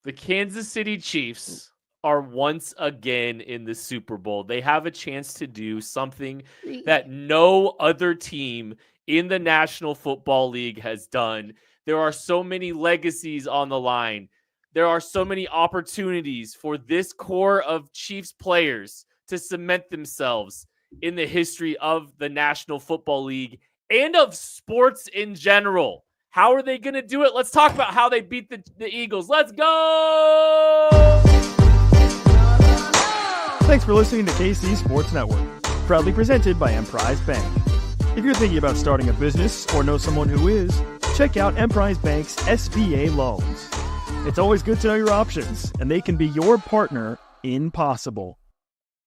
The Kansas City Chiefs are once again in the Super Bowl. They have a chance to do something that no other team in the National Football League has done. There are so many legacies on the line. There are so many opportunities for this core of Chiefs players to cement themselves in the history of the National Football League and of sports in general. How are they going to do it? Let's talk about how they beat the Eagles. Let's go! Thanks for listening to KC Sports Network, proudly presented by Emprise Bank. If you're thinking about starting a business or know someone who is, check out Emprise Bank's SBA loans. It's always good to know your options, and they can be your partner in possible.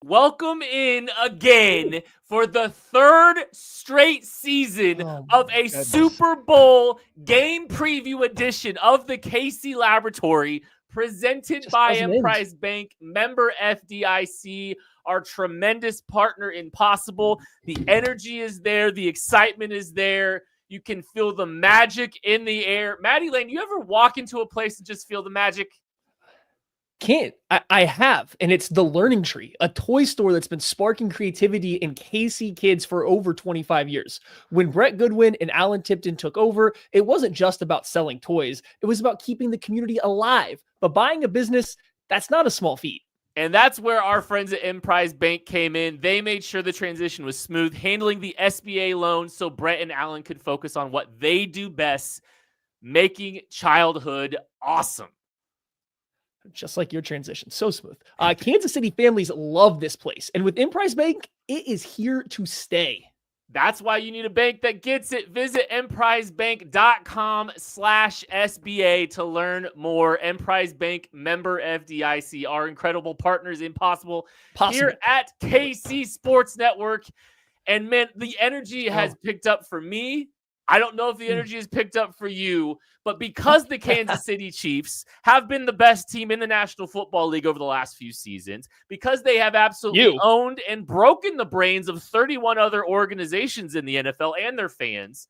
Welcome in again for the third straight season of a Super Bowl game preview edition of the KC Laboratory, presented by Emprise Bank, member FDIC, our tremendous partner in Possible. The energy is there. The excitement is there. You can feel the magic in the air. Maddie Lane, you ever walk into a place and just feel the magic? Can't. I have, and it's the Learning Tree, a toy store that's been sparking creativity in KC kids for over 25 years. When Brett Goodwin and Alan Tipton took over, it wasn't just about selling toys. It was about keeping the community alive. But buying a business, that's not a small feat. And that's where our friends at Emprise Bank came in. They made sure the transition was smooth, handling the SBA loan so Brett and Alan could focus on what they do best, making childhood awesome. Just like your transition. So smooth. Kansas City families love this place. And with Emprise Bank, it is here to stay. That's why you need a bank that gets it. Visit emprisebank.com/SBA to learn more. Emprise Bank, member FDIC, our incredible partners in Possible here at KC Sports Network. And man, the energy has picked up for me. I don't know if the energy is picked up for you, but because the Kansas City Chiefs have been the best team in the National Football League over the last few seasons, because they have absolutely owned and broken the brains of 31 other organizations in the NFL and their fans,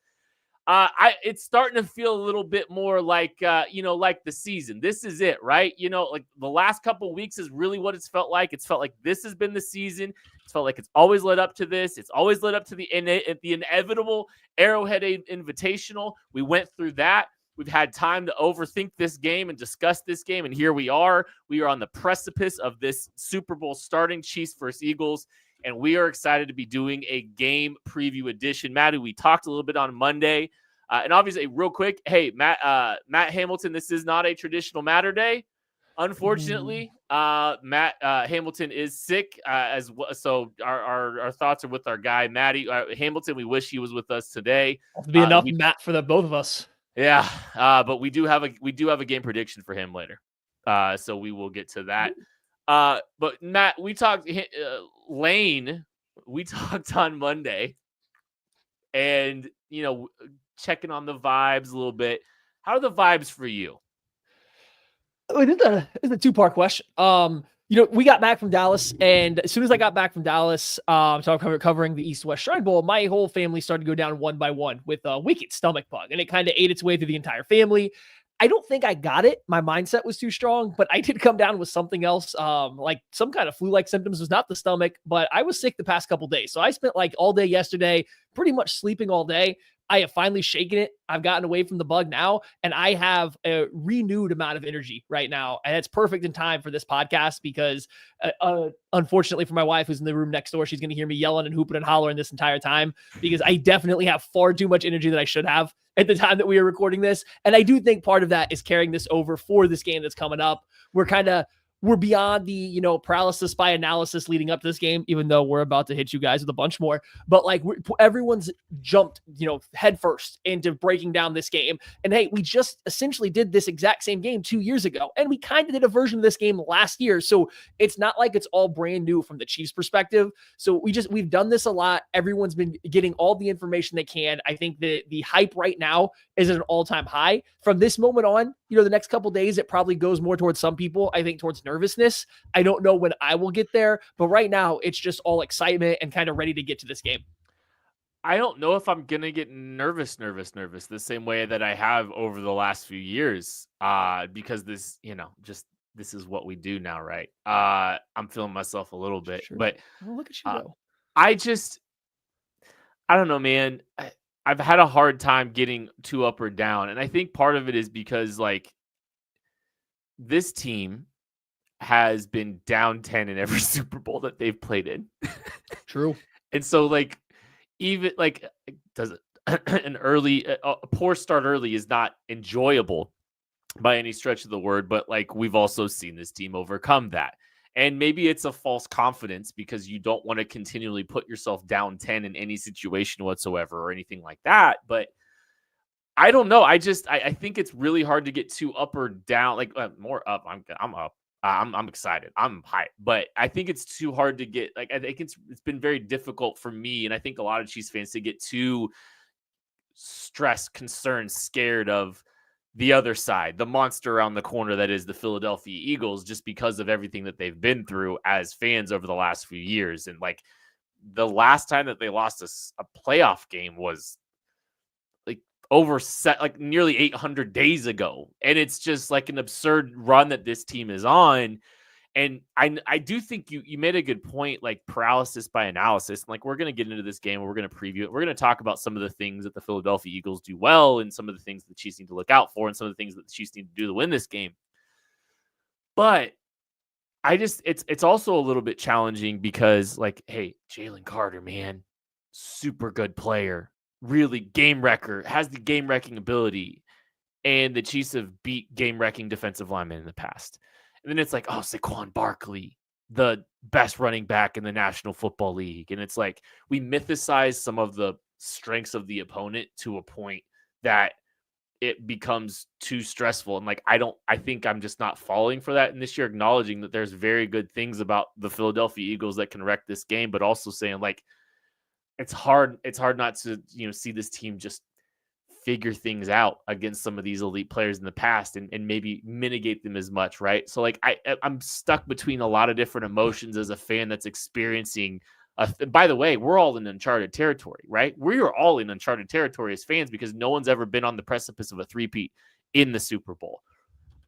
it's starting to feel a little bit more like, like the season. This is it, right? Like the last couple of weeks is really what it's felt like. It's felt like this has been the season. It's felt like it's always led up to this. It's always led up to the inevitable Arrowhead Invitational. We went through that. We've had time to overthink this game and discuss this game, and here we are. We are on the precipice of this Super Bowl starting, Chiefs versus Eagles, and we are excited to be doing a game preview edition. Maddie, we talked a little bit on Monday, and obviously, real quick, hey, Matt Hamilton, this is not a traditional Matter Day. Unfortunately, Matt Hamilton is sick, as well, so our thoughts are with our guy, Matty Hamilton. We wish he was with us today. It'll be enough Matt for the both of us. Yeah, but we do have a game prediction for him later, so we will get to that. But Matt, we talked Lane. We talked on Monday, and checking on the vibes a little bit. How are the vibes for you? It's a two-part question. We got back from Dallas, and as soon as I got back from Dallas, so I'm covering the East-West Shrine Bowl, my whole family started to go down one by one with a wicked stomach bug, and it kind of ate its way through the entire family. I don't think I got it. My mindset was too strong, but I did come down with something else, like some kind of flu-like symptoms. It was not the stomach, but I was sick the past couple days. So I spent like all day yesterday, pretty much sleeping all day. I have finally shaken it. I've gotten away from the bug now, and I have a renewed amount of energy right now. And it's perfect in time for this podcast because unfortunately for my wife who's in the room next door, she's going to hear me yelling and hooping and hollering this entire time because I definitely have far too much energy that I should have at the time that we are recording this. And I do think part of that is carrying this over for this game that's coming up. We're beyond the, paralysis by analysis leading up to this game, even though we're about to hit you guys with a bunch more. But like everyone's jumped, head first into breaking down this game. And hey, we just essentially did this exact same game 2 years ago. And we kind of did a version of this game last year. So it's not like it's all brand new from the Chiefs perspective. So we've done this a lot. Everyone's been getting all the information they can. I think that the hype right now is at an all-time high. From this moment on, the next couple of days, it probably goes more towards some people, I think towards nervousness. I don't know when I will get there, but right now it's just all excitement and kind of ready to get to this game. I don't know if I'm gonna get nervous the same way that I have over the last few years. Because this, this is what we do now, right? I'm feeling myself a little bit, Sure. but Well, look at you go. I don't know, man. I've had a hard time getting too up or down, and I think part of it is because like this team has been down 10 in every Super Bowl that they've played in. True. And so like even like does it a poor start early is not enjoyable by any stretch of the word, but like we've also seen this team overcome that. And maybe it's a false confidence because you don't want to continually put yourself down 10 in any situation whatsoever or anything like that. But I don't know. I think it's really hard to get too up or down, like more up. I'm up. I'm excited. I'm hyped, but I think it's too hard to get. Like I think it's been very difficult for me, and I think a lot of Chiefs fans to get too stressed, concerned, scared of the other side, the monster around the corner that is the Philadelphia Eagles, just because of everything that they've been through as fans over the last few years. And like the last time that they lost a playoff game was like nearly 800 days ago. And it's just like an absurd run that this team is on. And I do think you made a good point, like paralysis by analysis. And like, we're going to get into this game. We're going to preview it. We're going to talk about some of the things that the Philadelphia Eagles do well and some of the things that the Chiefs need to look out for and some of the things that the Chiefs need to do to win this game. But it's also a little bit challenging because like, hey, Jalen Carter, man, super good player. Really game wrecker, has the game wrecking ability, and the Chiefs have beat game wrecking defensive linemen in the past. And then it's like, oh, Saquon Barkley, the best running back in the National Football League. And it's like we mythicize some of the strengths of the opponent to a point that it becomes too stressful. And like I think I'm just not falling for that. And this year, acknowledging that there's very good things about the Philadelphia Eagles that can wreck this game, but also saying like, it's hard not to, see this team just figure things out against some of these elite players in the past and maybe mitigate them as much. Right. So like, I'm stuck between a lot of different emotions as a fan that's experiencing, by the way, we're all in uncharted territory, right? We are all in uncharted territory as fans because no one's ever been on the precipice of a three-peat in the Super Bowl.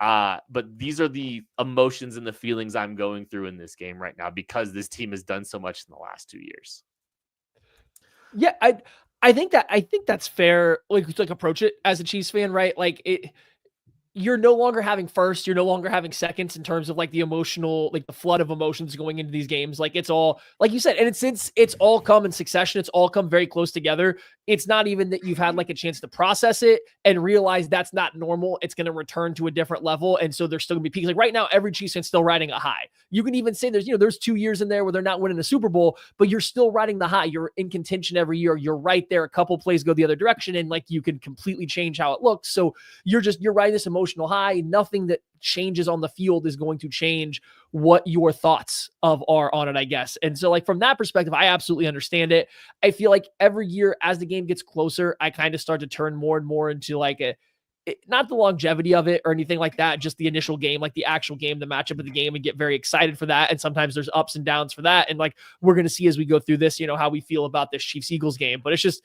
But these are the emotions and the feelings I'm going through in this game right now because this team has done so much in the last 2 years. Yeah, I think that's fair. Like approach it as a Chiefs fan, right? Like you're no longer having first, you're no longer having seconds in terms of like the emotional, like the flood of emotions going into these games. Like it's all, like you said, and it's all come in succession. It's all come very close together. It's not even that you've had like a chance to process it and realize that's not normal. It's going to return to a different level. And so there's still gonna be peaks. Like right now, every Chiefs fan's still riding a high. You can even say there's 2 years in there where they're not winning a Super Bowl, but you're still riding the high. You're in contention every year. You're right there. A couple plays go the other direction and like you can completely change how it looks. So you're riding this emotional high. Nothing that changes on the field is going to change what your thoughts are on it, I guess. And so like from that perspective, I absolutely understand it. I feel like every year as the game gets closer, I kind of start to turn more and more into like not the longevity of it or anything like that, just the initial game, like the actual game, the matchup of the game, and get very excited for that. And sometimes there's ups and downs for that. And like, we're going to see as we go through this, how we feel about this Chiefs Eagles game, but it's just,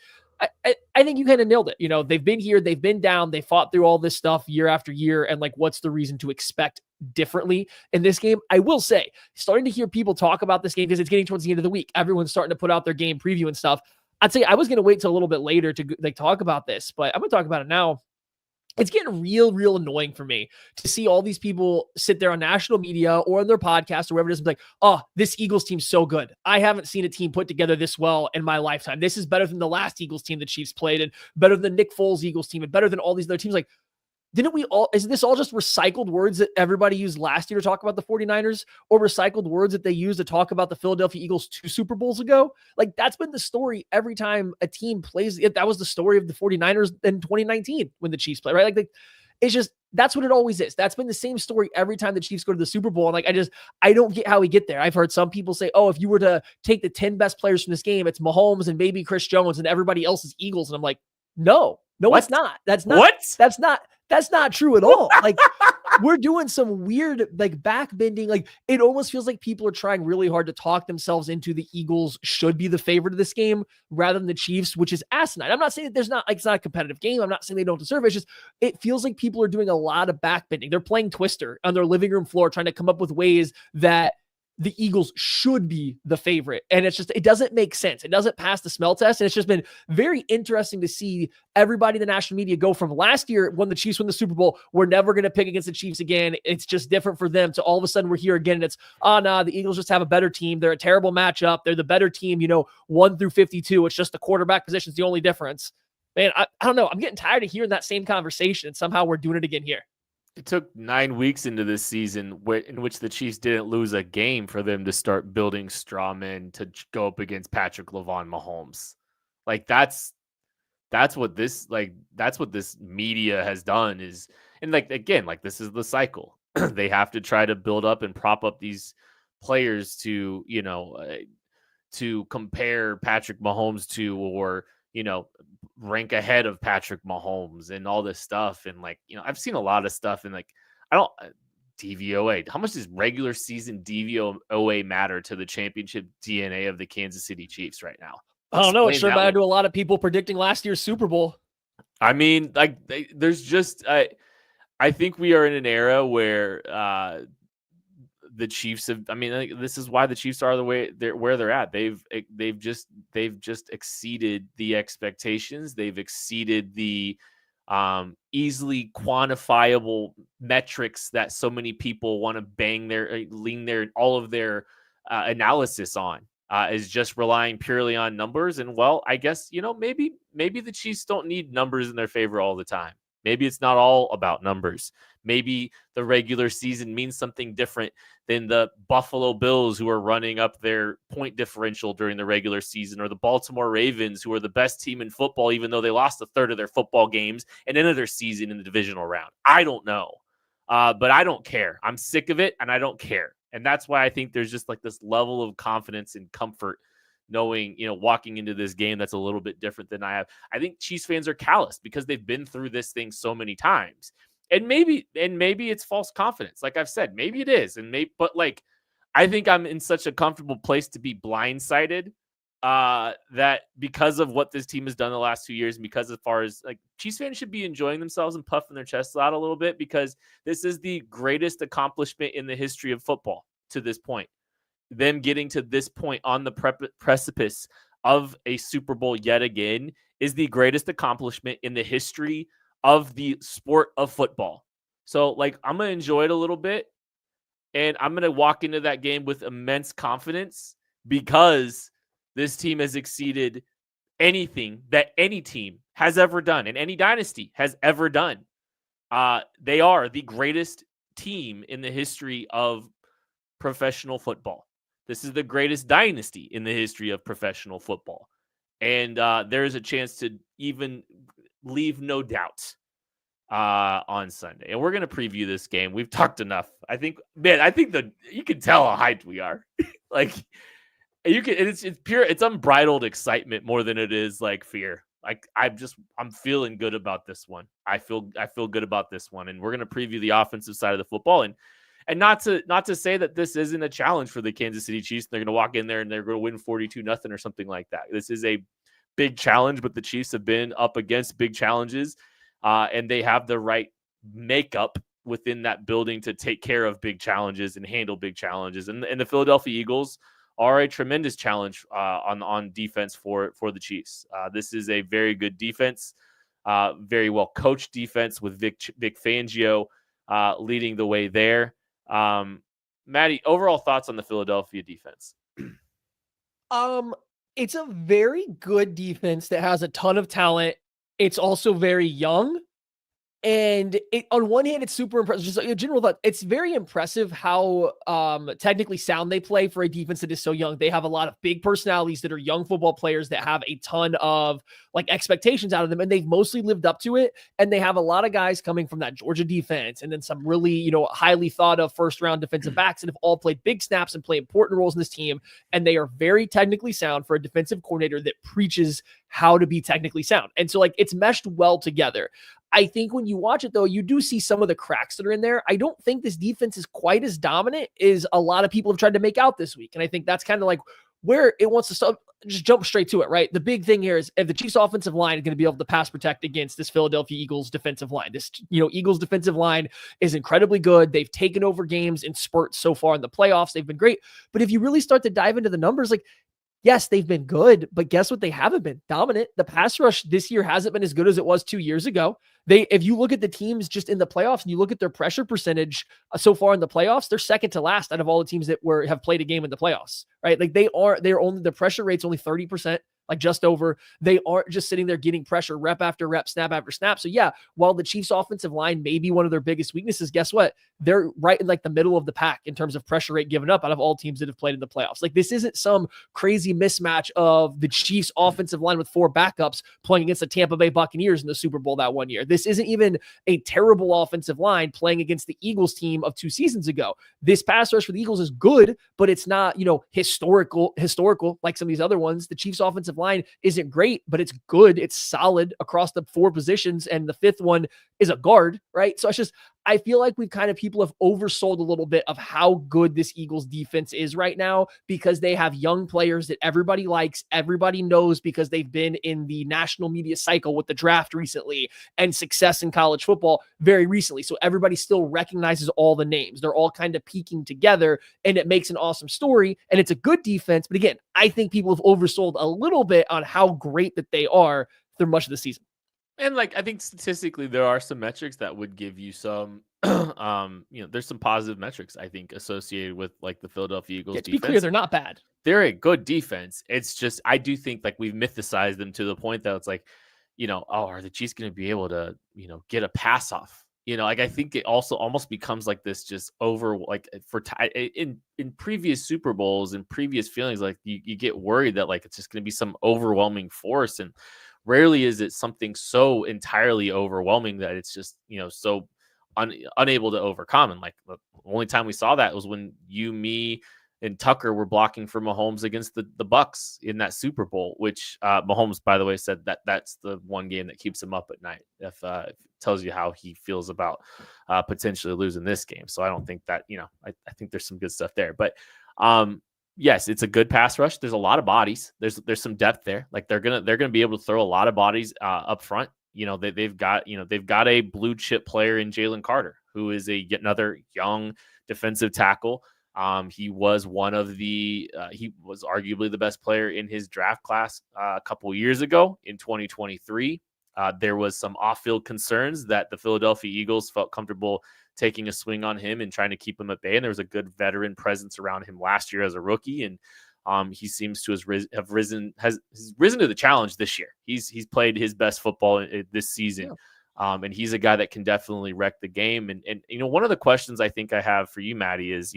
I think you kind of nailed it. They've been here, they've been down, they fought through all this stuff year after year. And like, what's the reason to expect differently in this game? I will say, starting to hear people talk about this game because it's getting towards the end of the week. Everyone's starting to put out their game preview and stuff. I'd say I was going to wait till a little bit later to like talk about this, but I'm going to talk about it now. It's getting real annoying for me to see all these people sit there on national media or on their podcast or wherever it is and be like, oh, this Eagles team's so good. I haven't seen a team put together this well in my lifetime. This is better than the last Eagles team the Chiefs played and better than the Nick Foles Eagles team and better than all these other teams. Like, isn't this all just recycled words that everybody used last year to talk about the 49ers or recycled words that they used to talk about the Philadelphia Eagles 2 Super Bowls ago? Like that's been the story every time a team plays it. That was the story of the 49ers in 2019 when the Chiefs play, right? Like it's just, that's what it always is. That's been the same story every time the Chiefs go to the Super Bowl. And like, I don't get how we get there. I've heard some people say, oh, if you were to take the 10 best players from this game, it's Mahomes and maybe Chris Jones and everybody else is Eagles. And I'm like, no, what? it's not. That's not true at all. Like we're doing some weird, like, backbending. Like, it almost feels like people are trying really hard to talk themselves into the Eagles should be the favorite of this game rather than the Chiefs, which is asinine. I'm not saying that there's not, like, it's not a competitive game. I'm not saying they don't deserve it. It's just, it feels like people are doing a lot of backbending. They're playing Twister on their living room floor, trying to come up with ways that the Eagles should be the favorite. And it's just, it doesn't make sense. It doesn't pass the smell test. And it's just been very interesting to see everybody in the national media go from last year when the Chiefs won the Super Bowl, we're never going to pick against the Chiefs again. It's just different for them, to all of a sudden we're here again. And it's, the Eagles just have a better team. They're a terrible matchup. They're the better team, 1 through 52. It's just the quarterback position is the only difference. Man, I don't know. I'm getting tired of hearing that same conversation. And somehow we're doing it again here. It took 9 weeks into this season in which the Chiefs didn't lose a game for them to start building straw men to go up against Patrick Mahomes. Like that's what this media has done is, and this is the cycle. They have to try to build up and prop up these players to, to compare Patrick Mahomes to, or, rank ahead of Patrick Mahomes and all this stuff. And I've seen a lot of stuff, and DVOA. How much does regular season DVOA matter to the championship DNA of the Kansas City Chiefs right now? I don't know. It sure mattered to a lot of people predicting last year's Super Bowl. I mean, there's just, I think we are in an era where the Chiefs have, this is why the Chiefs are the way where they're at. They've just exceeded the expectations. They've exceeded the easily quantifiable metrics that so many people want to lean all of their analysis on, is just relying purely on numbers. And I guess, maybe the Chiefs don't need numbers in their favor all the time. Maybe it's not all about numbers. Maybe the regular season means something different than the Buffalo Bills, who are running up their point differential during the regular season, or the Baltimore Ravens, who are the best team in football, even though they lost a third of their football games and ended their season in the divisional round. I don't know. But I don't care. I'm sick of it, and I don't care. And that's why I think there's just this level of confidence and comfort knowing, walking into this game that's a little bit different than I have. I think Chiefs fans are calloused because they've been through this thing so many times. And maybe it's false confidence. Like I've said, maybe it is. But I think I'm in such a comfortable place to be blindsided that because of what this team has done the last 2 years, and because as far as Chiefs fans should be enjoying themselves and puffing their chests out a little bit, because this is the greatest accomplishment in the history of football to this point. Them getting to this point on the precipice of a Super Bowl yet again is the greatest accomplishment in the history of the sport of football. So I'm going to enjoy it a little bit, and I'm going to walk into that game with immense confidence because this team has exceeded anything that any team has ever done and any dynasty has ever done. They are the greatest team in the history of professional football. This is the greatest dynasty in the history of professional football. And there is a chance to even leave no doubt on Sunday. And we're going to preview this game. We've talked enough. I think you can tell how hyped we are. It's pure, it's unbridled excitement more than it is fear. I'm feeling good about this one. I feel good about this one. And we're going to preview the offensive side of the football. And not to say that this isn't a challenge for the Kansas City Chiefs. They're going to walk in there and they're going to win 42-0 or something like that. This is a big challenge, but the Chiefs have been up against big challenges, and they have the right makeup within that building to take care of big challenges and handle big challenges. And the Philadelphia Eagles are a tremendous challenge on defense for the Chiefs. This is a very good defense, very well coached defense with Vic Fangio leading the way there. Maddie, overall thoughts on the Philadelphia defense? It's a very good defense that has a ton of talent. It's also very young. And on one hand, it's super impressive. Just a general thought, it's very impressive how technically sound they play for a defense that is so young. They have a lot of big personalities that are young football players that have a ton of expectations out of them, and they've mostly lived up to it. And they have a lot of guys coming from that Georgia defense, and then some really highly thought of first round defensive backs that have all played big snaps and play important roles in this team. And they are very technically sound for a defensive coordinator that preaches how to be technically sound. And so it's meshed well together. I think when you watch it, though, you do see some of the cracks that are in there. I don't think this defense is quite as dominant as a lot of people have tried to make out this week. And I think that's kind of like where it wants to start. Just jump straight to it, right? The big thing here is if the Chiefs offensive line is going to be able to pass protect against this Philadelphia Eagles defensive line. This, Eagles defensive line is incredibly good. They've taken over games in spurts so far in the playoffs. They've been great. But if you really start to dive into the numbers, like, yes, they've been good, but guess what? They haven't been dominant. The pass rush this year hasn't been as good as it was 2 years ago. If you look at the teams just in the playoffs and you look at their pressure percentage so far in the playoffs, they're second to last out of all the teams that have played a game in the playoffs, right? Like the pressure rate's only 30%. Like just over. They aren't just sitting there getting pressure rep after rep, snap after snap. So yeah, while the Chiefs offensive line may be one of their biggest weaknesses, guess what? They're right in like the middle of the pack in terms of pressure rate given up out of all teams that have played in the playoffs. Like this isn't some crazy mismatch of the Chiefs offensive line with 4 backups playing against the Tampa Bay Buccaneers in the Super Bowl that one year. This isn't even a terrible offensive line playing against the Eagles team of 2 seasons ago. This pass rush for the Eagles is good, but it's not, historical like some of these other ones. The Chiefs offensive line isn't great, but it's good. It's solid across the 4 positions. And the 5th one is a guard, right? So I feel like people have oversold a little bit of how good this Eagles defense is right now because they have young players that everybody likes, everybody knows because they've been in the national media cycle with the draft recently and success in college football very recently. So everybody still recognizes all the names. They're all kind of peaking together and it makes an awesome story and it's a good defense. But again, I think people have oversold a little bit on how great that they are through much of the season. And I think statistically there are some metrics that would give you some, there's some positive metrics I think associated with the Philadelphia Eagles defense. To be clear, they're not bad. They're a good defense. It's just I do think we've mythicized them to the point that it's are the Chiefs going to be able to get a pass off? I think it also almost becomes this just over in previous Super Bowls and previous feelings you get worried that it's just going to be some overwhelming force and. Rarely is it something so entirely overwhelming that it's just, so unable to overcome. And the only time we saw that was when you, me, and Tucker were blocking for Mahomes against the Bucks in that Super Bowl, which Mahomes, by the way, said that's the one game that keeps him up at night. If it tells you how he feels about potentially losing this game. So I don't think that, I think there's some good stuff there. But yes, it's a good pass rush. There's a lot of bodies. There's some depth there. They're gonna be able to throw a lot of bodies up front. They've got a blue chip player in Jalen Carter, who is yet another young defensive tackle. He was he was arguably the best player in his draft class a couple years ago in 2023. There was some off-field concerns that the Philadelphia Eagles felt comfortable taking a swing on him and trying to keep him at bay. And there was a good veteran presence around him last year as a rookie. And he seems to have risen to the challenge this year. He's played his best football this season. Yeah. And he's a guy that can definitely wreck the game. And one of the questions I think I have for you, Maddie, is,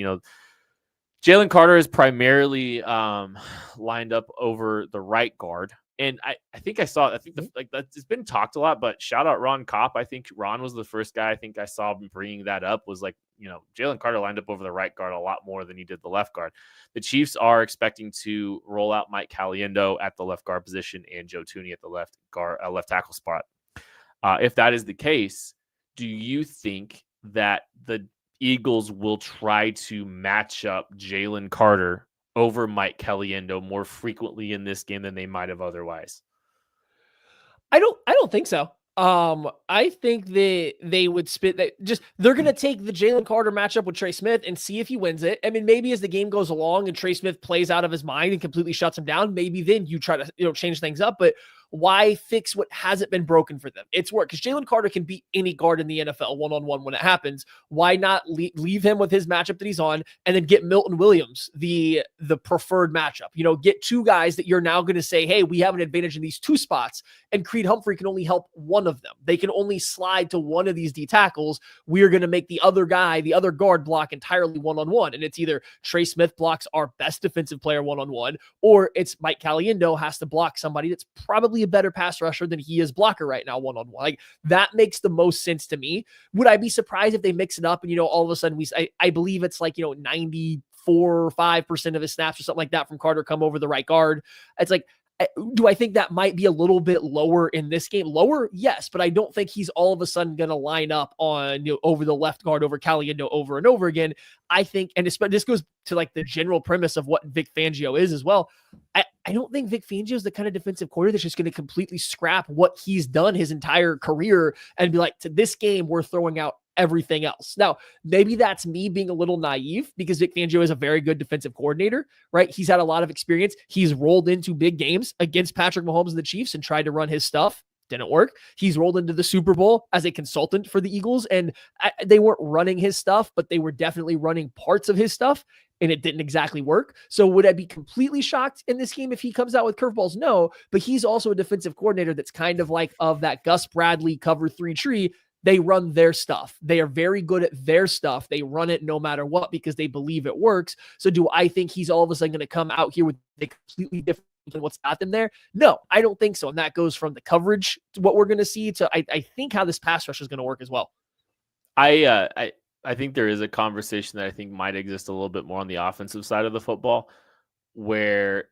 Jalen Carter is primarily lined up over the right guard. And I think it's been talked a lot, but shout out Ron Kopp. I think Ron was the first guy I think I saw bringing that up was Jalen Carter lined up over the right guard a lot more than he did the left guard. The Chiefs are expecting to roll out Mike Caliendo at the left guard position and Joe Thuney at the left tackle spot. If that is the case, do you think that the Eagles will try to match up Jalen Carter over Mike Caliendo more frequently in this game than they might have otherwise? I don't think so. I think they would they're going to take the Jalen Carter matchup with Trey Smith and see if he wins it. I mean, maybe as the game goes along and Trey Smith plays out of his mind and completely shuts him down, maybe then you try to, change things up, but why fix what hasn't been broken for them? It's work because Jalen Carter can beat any guard in the NFL one-on-one when it happens. Why not leave him with his matchup that he's on and then get Milton Williams, the preferred matchup? Get 2 guys that you're now going to say, hey, we have an advantage in these 2 spots, and Creed Humphrey can only help one of them. They can only slide to one of these D tackles. We're going to make the other guy, the other guard, block entirely one-on-one. And it's either Trey Smith blocks our best defensive player one-on-one, or it's Mike Caliendo has to block somebody that's probably a better pass rusher than he is blocker right now one-on-one. That makes the most sense to me. Would I be surprised if they mix it up and all of a sudden I believe it's 94 or 5% of his snaps or something like that from Carter come over the right guard? It's Do I think that might be a little bit lower in this game? Lower, yes, but I don't think he's all of a sudden going to line up on over the left guard over Caliendo over and over again. I think, and this goes to like the general premise of what Vic Fangio is as well. I don't think Vic Fangio is the kind of defensive coordinator that's just going to completely scrap what he's done his entire career and be like, to this game, we're throwing out everything else. Now, maybe that's me being a little naive because Vic Fangio is a very good defensive coordinator, right? He's had a lot of experience. He's rolled into big games against Patrick Mahomes and the Chiefs and tried to run his stuff. Didn't work. He's rolled into the Super Bowl as a consultant for the Eagles, and they weren't running his stuff, but they were definitely running parts of his stuff, and it didn't exactly work. So would I be completely shocked in this game if he comes out with curveballs? No, but he's also a defensive coordinator that's kind of like of that Gus Bradley cover 3 tree. They run their stuff. They are very good at their stuff. They run it no matter what because they believe it works. So do I think he's all of a sudden going to come out here with a completely different than what's got them there? No, I don't think so. And that goes from the coverage to what we're going to see to I think how this pass rush is going to work as well. I think there is a conversation that I think might exist a little bit more on the offensive side of the football where,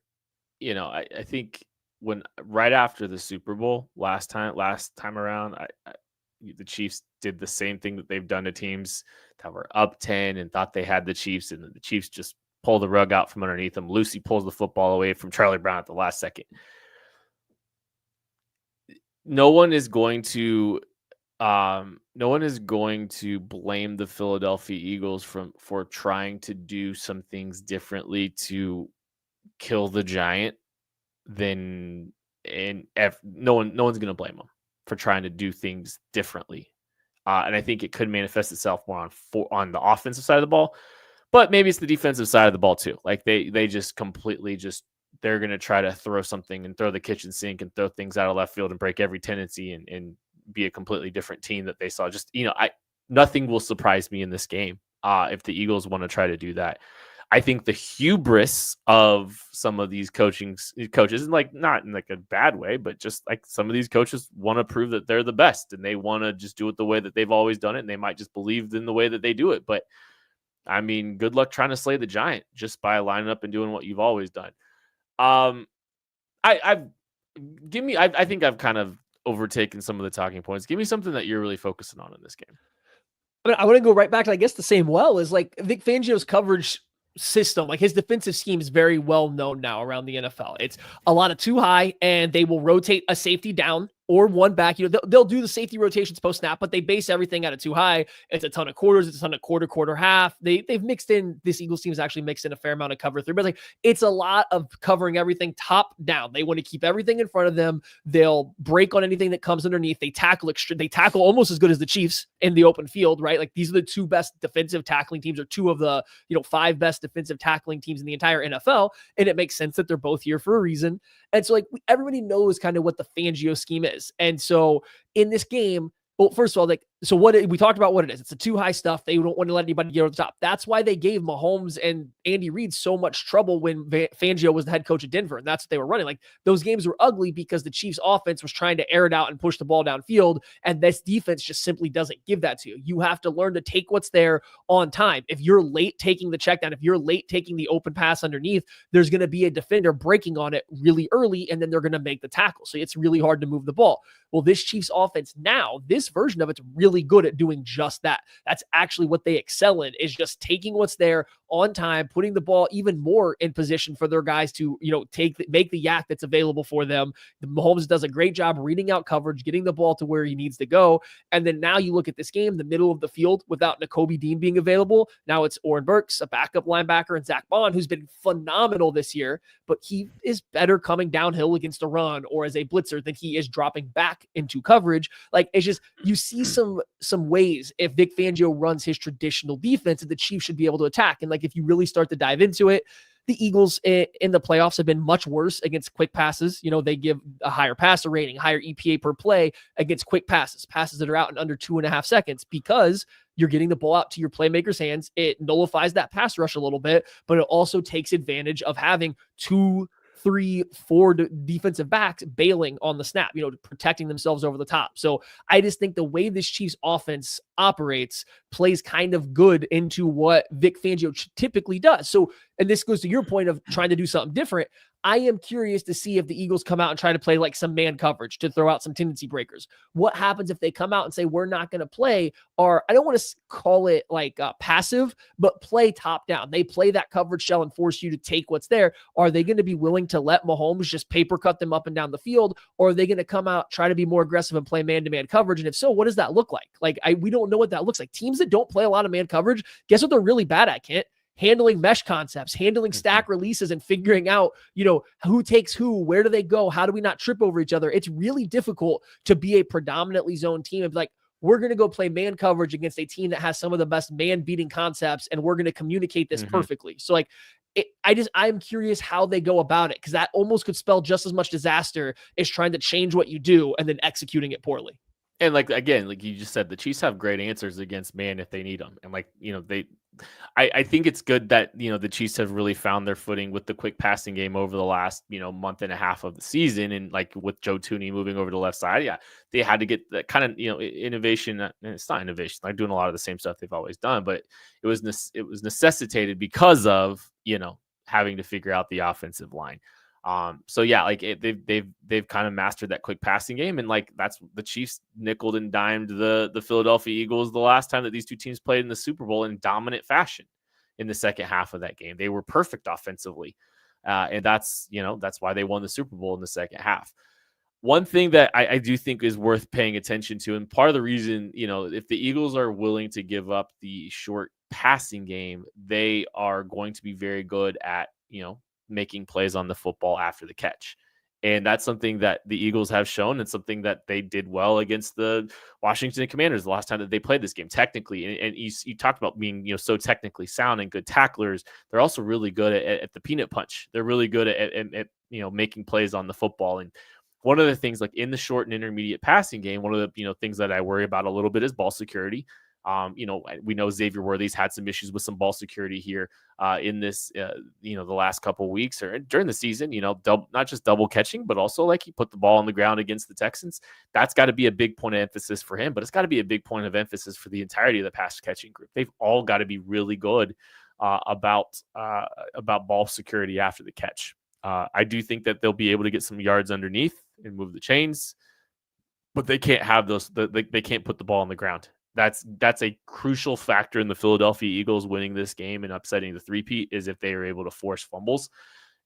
I think when right after the Super Bowl last time around, the Chiefs did the same thing that they've done to teams that were up 10 and thought they had the Chiefs, and the Chiefs just pull the rug out from underneath them. Lucy pulls the football away from Charlie Brown at the last second. No one is going to blame the Philadelphia Eagles for trying to do some things differently to kill the Giant. No one's going to blame them for trying to do things differently. And I think it could manifest itself more on the offensive side of the ball, but maybe it's the defensive side of the ball too. Like they just completely they're going to try to throw something and throw the kitchen sink and throw things out of left field and break every tendency and be a completely different team that they saw. Nothing will surprise me in this game if the Eagles want to try to do that. I think the hubris of some of these coaches, and not in like a bad way, but just like some of these coaches want to prove that they're the best and they want to just do it the way that they've always done it. And they might just believe in the way that they do it. But I mean, good luck trying to slay the Giant just by lining up and doing what you've always done. I think I've kind of overtaken some of the talking points. Give me something that you're really focusing on in this game. I mean, I want to go right back to, I guess, the same well is like Vic Fangio's coverage system. Like his defensive scheme is very well known now around the NFL. It's a lot of too high, and they will rotate a safety down or one back. They'll do the safety rotations post snap, but they base everything out of too high. It's a ton of quarters. It's a ton of quarter half. They've mixed in, this Eagles team has actually mixed in a fair amount of cover 3, but like it's a lot of covering everything top down. They want to keep everything in front of them. They'll break on anything that comes underneath. They tackle almost as good as the Chiefs in the open field, right? Like these are the 2 best defensive tackling teams, or 2 of the 5 best defensive tackling teams in the entire NFL. And it makes sense that they're both here for a reason. And so like everybody knows kind of what the Fangio scheme is. And so in this game, well, first of all, we talked about what it is. It's a too high stuff. They don't want to let anybody get over the top. That's why they gave Mahomes and Andy Reid so much trouble when Fangio was the head coach at Denver. And that's what they were running. Like those games were ugly because the Chiefs offense was trying to air it out and push the ball downfield. And this defense just simply doesn't give that to you. You have to learn to take what's there on time. If you're late taking the check down, if you're late taking the open pass underneath, there's going to be a defender breaking on it really early, and then they're going to make the tackle. So it's really hard to move the ball. Well, this Chiefs offense now, this version of it's really good at doing just that. That's actually what they excel in, is just taking what's there on time, putting the ball even more in position for their guys to, make the yak that's available for them. Mahomes does a great job reading out coverage, getting the ball to where he needs to go. And then now you look at this game, the middle of the field without Nakobe Dean being available. Now it's Oren Burks, a backup linebacker, and Zach Bond, who's been phenomenal this year, but he is better coming downhill against a run or as a blitzer than he is dropping back into coverage. Like it's just, you see some ways if Vic Fangio runs his traditional defense that the Chiefs should be able to attack. And like, if you really start to dive into it, the Eagles in the playoffs have been much worse against quick passes. They give a higher passer rating, higher EPA per play against quick passes that are out in under 2.5 seconds, because you're getting the ball out to your playmakers' hands. It nullifies that pass rush a little bit, but it also takes advantage of having 2, 3, 4 defensive backs bailing on the snap, protecting themselves over the top. So I just think the way this Chiefs offense operates plays kind of good into what Vic Fangio typically does. So, and this goes to your point of trying to do something different. I am curious to see if the Eagles come out and try to play like some man coverage to throw out some tendency breakers. What happens if they come out and say, we're not going to play, or I don't want to call it like passive, but play top down. They play that coverage shell and force you to take what's there. Are they going to be willing to let Mahomes just paper cut them up and down the field? Or are they going to come out, try to be more aggressive and play man-to-man coverage? And if so, what does that look like? We don't know what that looks like. Teams that don't play a lot of man coverage, guess what they're really bad at, Kent? Handling mesh concepts, handling stack releases, and figuring out, who takes who, where do they go, how do we not trip over each other? It's really difficult to be a predominantly zoned team and be like, we're going to go play man coverage against a team that has some of the best man beating concepts, and we're going to communicate this perfectly. So I'm curious how they go about it, because that almost could spell just as much disaster as trying to change what you do and then executing it poorly. And again, like you just said, the Chiefs have great answers against man if they need them. And I think it's good that, the Chiefs have really found their footing with the quick passing game over the last, month and a half of the season. And like with Joe Tooney moving over to the left side, they had to get that kind of, innovation. And it's not innovation. They're doing a lot of the same stuff they've always done, but it was necessitated because of, having to figure out the offensive line. They've kind of mastered that quick passing game, and that's the Chiefs nickeled and dimed the Philadelphia Eagles the last time that these two teams played in the Super Bowl in dominant fashion in the second half of that game. They were perfect offensively, and that's why they won the Super Bowl in the second half. One thing that I do think is worth paying attention to, and part of the reason, if the Eagles are willing to give up the short passing game, they are going to be very good at making plays on the football after the catch. And that's something that the Eagles have shown, and something that they did well against the Washington Commanders the last time that they played this game technically. And you talked about being, so technically sound and good tacklers. They're also really good at the peanut punch. They're really good at making plays on the football. And one of the things, like in the short and intermediate passing game, one of the, things that I worry about a little bit is ball security. We know Xavier Worthy's had some issues with some ball security here in this, the last couple of weeks or during the season, not just double catching, but also he put the ball on the ground against the Texans. That's got to be a big point of emphasis for him, but it's got to be a big point of emphasis for the entirety of the pass catching group. They've all got to be really good about ball security after the catch. I do think that they'll be able to get some yards underneath and move the chains, but they can't have those. They can't put the ball on the ground. That's a crucial factor in the Philadelphia Eagles winning this game and upsetting the three-peat, is if they are able to force fumbles.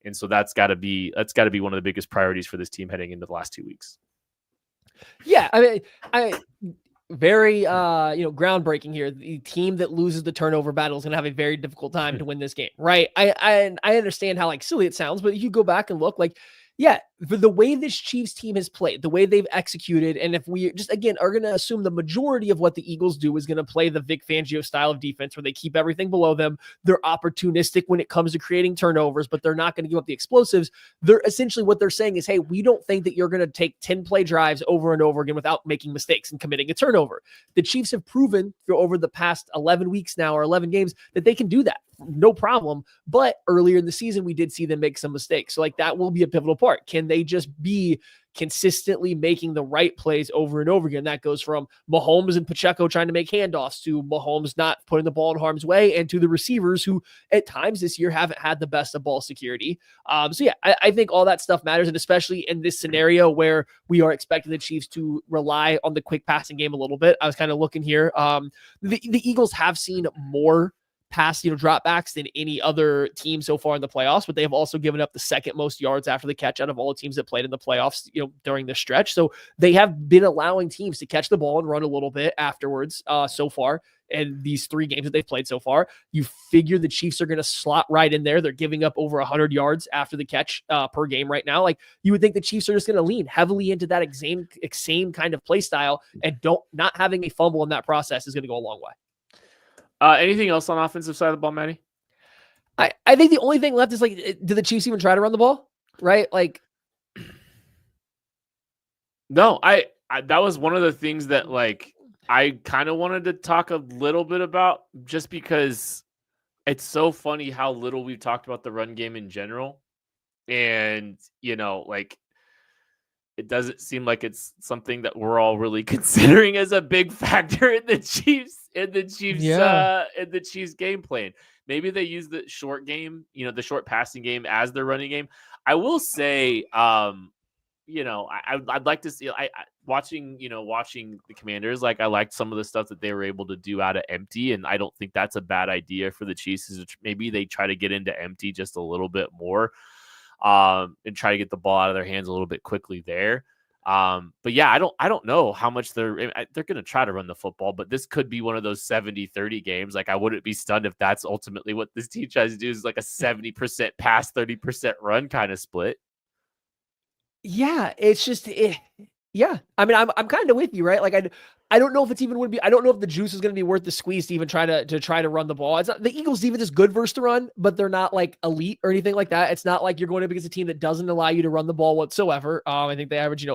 And so that's got to be one of the biggest priorities for this team heading into the last 2 weeks. Yeah, I very groundbreaking here. The team that loses the turnover battle is going to have a very difficult time to win this game, right? I understand how silly it sounds, but you go back and look, for the way this Chiefs team has played, the way they've executed, and if we just, again, are going to assume the majority of what the Eagles do is going to play the Vic Fangio style of defense where they keep everything below them. They're opportunistic when it comes to creating turnovers, but they're not going to give up the explosives. They're essentially, what they're saying is, hey, we don't think that you're going to take 10-play drives over and over again without making mistakes and committing a turnover. The Chiefs have proven over the past 11 weeks now, or 11 games, that they can do that. No problem. But earlier in the season, we did see them make some mistakes. So that will be a pivotal part. Can they just be consistently making the right plays over and over again? That goes from Mahomes and Pacheco trying to make handoffs, to Mahomes not putting the ball in harm's way, and to the receivers who at times this year haven't had the best of ball security. I think all that stuff matters. And especially in this scenario where we are expecting the Chiefs to rely on the quick passing game a little bit. I was kind of looking here. The Eagles have seen more pass, dropbacks than any other team so far in the playoffs, but they have also given up the second most yards after the catch out of all the teams that played in the playoffs, during this stretch. So they have been allowing teams to catch the ball and run a little bit afterwards so far. And these 3 games that they've played so far, you figure the Chiefs are going to slot right in there. They're giving up over 100 yards after the catch per game right now. You would think the Chiefs are just going to lean heavily into that same kind of play style, and not having a fumble in that process is going to go a long way. Anything else on offensive side of the ball, Matty? I think the only thing left is do the Chiefs even try to run the ball? Right? No, I that was one of the things that I kind of wanted to talk a little bit about, just because it's so funny how little we've talked about the run game in general. And, it doesn't seem like it's something that we're all really considering as a big factor in the Chiefs game plan. Maybe they use the short game, the short passing game as their running game. I will say, I'd like to see. Watching the Commanders. Like, I liked some of the stuff that they were able to do out of empty, and I don't think that's a bad idea for the Chiefs. Is maybe they try to get into empty just a little bit more, and try to get the ball out of their hands a little bit quickly there. But yeah, I don't know how much they're going to try to run the football, but this could be one of those 70-30 games. Like, I wouldn't be stunned if that's ultimately what this team tries to do, is like a 70% pass, 30% run kind of split. Yeah, it's just yeah. I mean, I'm kind of with you, right? Like, I don't know if it's even would be. I don't know if the juice is going to be worth the squeeze to even try to run the ball. It's not, the Eagles even is good versus the run, but they're not like elite or anything like that. It's not like you're going up against a team that doesn't allow you to run the ball whatsoever. I think they average,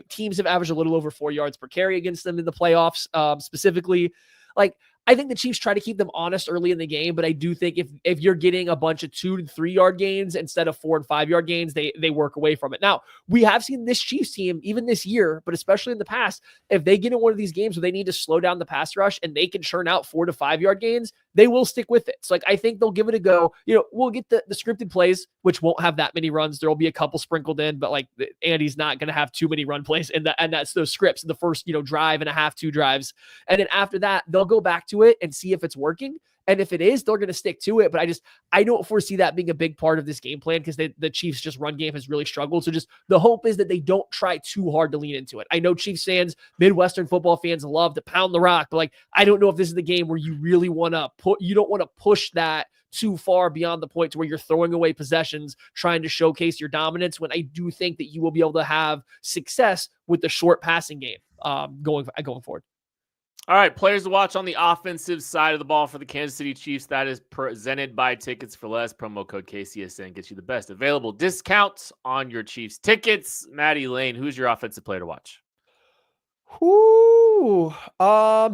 teams have averaged a little over 4 yards per carry against them in the playoffs, specifically. Like, I think the Chiefs try to keep them honest early in the game, but I do think if you're getting a bunch of 2 and 3 yard gains instead of 4 and 5 yard gains, they work away from it. Now, we have seen this Chiefs team, even this year, but especially in the past, if they get in one of these games where they need to slow down the pass rush and they can churn out 4 to 5 yard gains, they will stick with it. So, like, I think they'll give it a go. We'll get the scripted plays, which won't have that many runs. There will be a couple sprinkled in, but like, Andy's not going to have too many run plays, and that's those scripts, the first drive and a half, 2 drives, and then after that they'll go back to it and see if it's working. And if it is, they're going to stick to it. But I don't foresee that being a big part of this game plan, because the Chiefs' just run game has really struggled. So just the hope is that they don't try too hard to lean into it. I know Chiefs fans, Midwestern football fans love to pound the rock, but like, I don't know if this is the game where you really want to you don't want to push that too far beyond the point to where you're throwing away possessions, trying to showcase your dominance, when I do think that you will be able to have success with the short passing game going forward. All right, players to watch on the offensive side of the ball for the Kansas City Chiefs. That is presented by Tickets for Less. Promo code KCSN gets you the best available discounts on your Chiefs tickets. Maddie Lane, who's your offensive player to watch?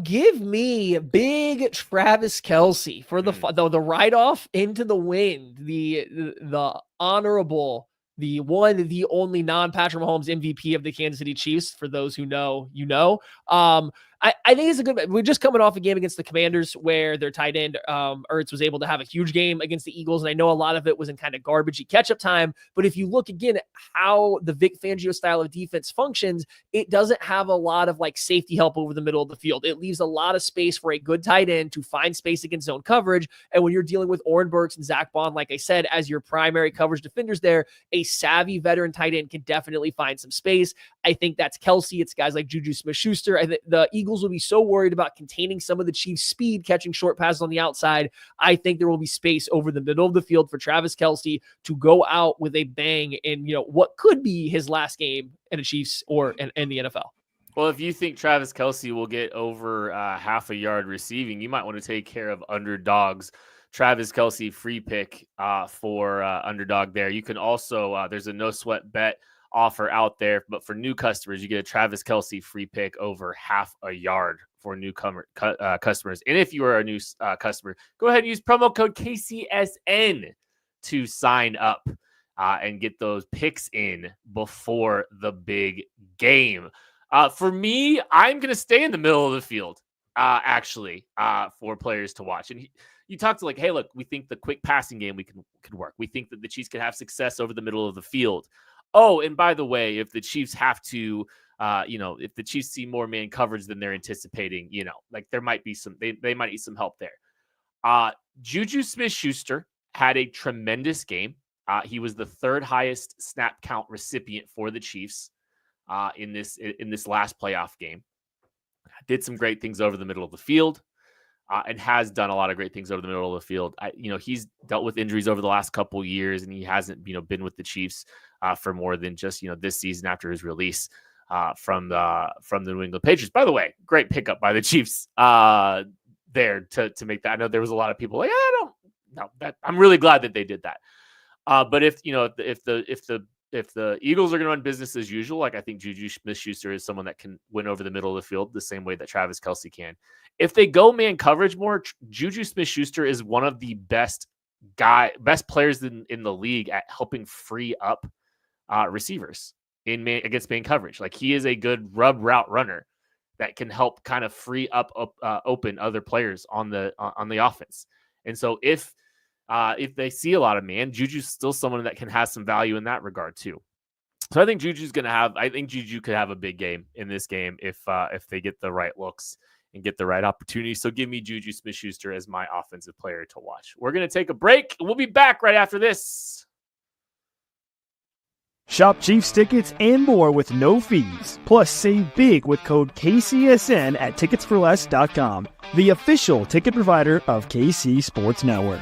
Give me big Travis Kelce for the ride-off into the wind, the honorable, the one, the only non-Patrick Mahomes MVP of the Kansas City Chiefs. For those who know, I think it's a good. We're just coming off a game against the Commanders where their tight end Ertz was able to have a huge game against the Eagles, and I know a lot of it was in kind of garbagey catch-up time. But if you look again at how the Vic Fangio style of defense functions, it doesn't have a lot of like safety help over the middle of the field. It leaves a lot of space for a good tight end to find space against zone coverage. And when you're dealing with Oren Burks and Zach Bond, like I said, as your primary coverage defenders there, a savvy veteran tight end can definitely find some space. I think that's Kelce. It's guys like Juju Smith-Schuster. I think the Eagles will be so worried about containing some of the Chiefs' speed, catching short passes on the outside. I think there will be space over the middle of the field for Travis Kelce to go out with a bang in what could be his last game in the Chiefs or in the NFL. Well, if you think Travis Kelce will get over half a yard receiving, you might want to take care of underdogs. Travis Kelce free pick for underdog there. You can also, there's a no sweat bet offer out there, but for new customers, you get a Travis Kelce free pick over half a yard for newcomer customers. And if you are a new customer, go ahead and use promo code KCSN to sign up and get those picks in before the big game. For me, I'm going to stay in the middle of the field, for players to watch. And you talk to like, hey, look, we think the quick passing game could work. We think that the Chiefs could have success over the middle of the field. Oh, and by the way, if the Chiefs have to, if the Chiefs see more man coverage than they're anticipating, like there might be they might need some help there. Juju Smith-Schuster had a tremendous game. He was the third highest snap count recipient for the Chiefs in this last playoff game. Did some great things over the middle of the field. And has done a lot of great things over the middle of the field. He's dealt with injuries over the last couple of years, and he hasn't, been with the Chiefs for more than just, this season after his release from the New England Patriots. By the way, great pickup by the Chiefs there to make that. I know there was a lot of people like, I'm really glad that they did that. But if the Eagles are going to run business as usual, like I think Juju Smith-Schuster is someone that can win over the middle of the field the same way that Travis Kelce can. If they go man coverage more, Juju Smith-Schuster is one of the best players in the league at helping free up receivers against man coverage. Like, he is a good rub route runner that can help kind of free up open other players on the offense. And so if if they see a lot of man, Juju's still someone that can have some value in that regard too. So I think Juju could have a big game in this game if they get the right looks and get the right opportunity. So give me Juju Smith-Schuster as my offensive player to watch. We're going to take a break. We'll be back right after this. Shop Chiefs tickets and more with no fees. Plus, save big with code KCSN at ticketsforless.com, the official ticket provider of KC Sports Network.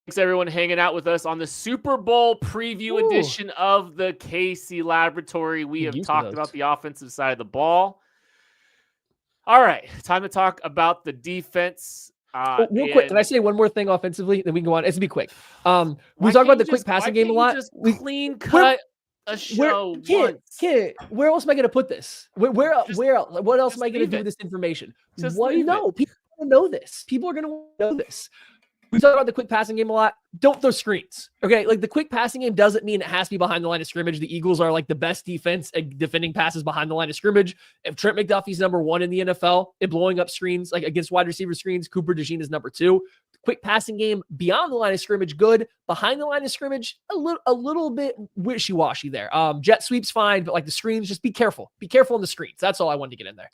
Thanks, everyone, hanging out with us on the Super Bowl preview edition of the KC Laboratory. We have talked about the offensive side of the ball. All right, time to talk about the defense. Real quick, can I say one more thing offensively? Then we can go on. It's going to be quick. We talk about the quick passing game a lot. Clean cut a show. Kid, where else am I going to put this? Where else? What else am I going to do with this information? No, people are going to know this. People are going to know this. We talk about the quick passing game a lot. Don't throw screens. Okay. Like the quick passing game doesn't mean it has to be behind the line of scrimmage. The Eagles are like the best defense at defending passes behind the line of scrimmage. If Trent McDuffie's number 1 in the NFL in blowing up screens, like against wide receiver screens, Cooper DeJean is number 2. The quick passing game beyond the line of scrimmage, good. Behind the line of scrimmage, a little bit wishy-washy there. Jet sweep's fine, but like the screens, just be careful. Be careful on the screens. That's all I wanted to get in there.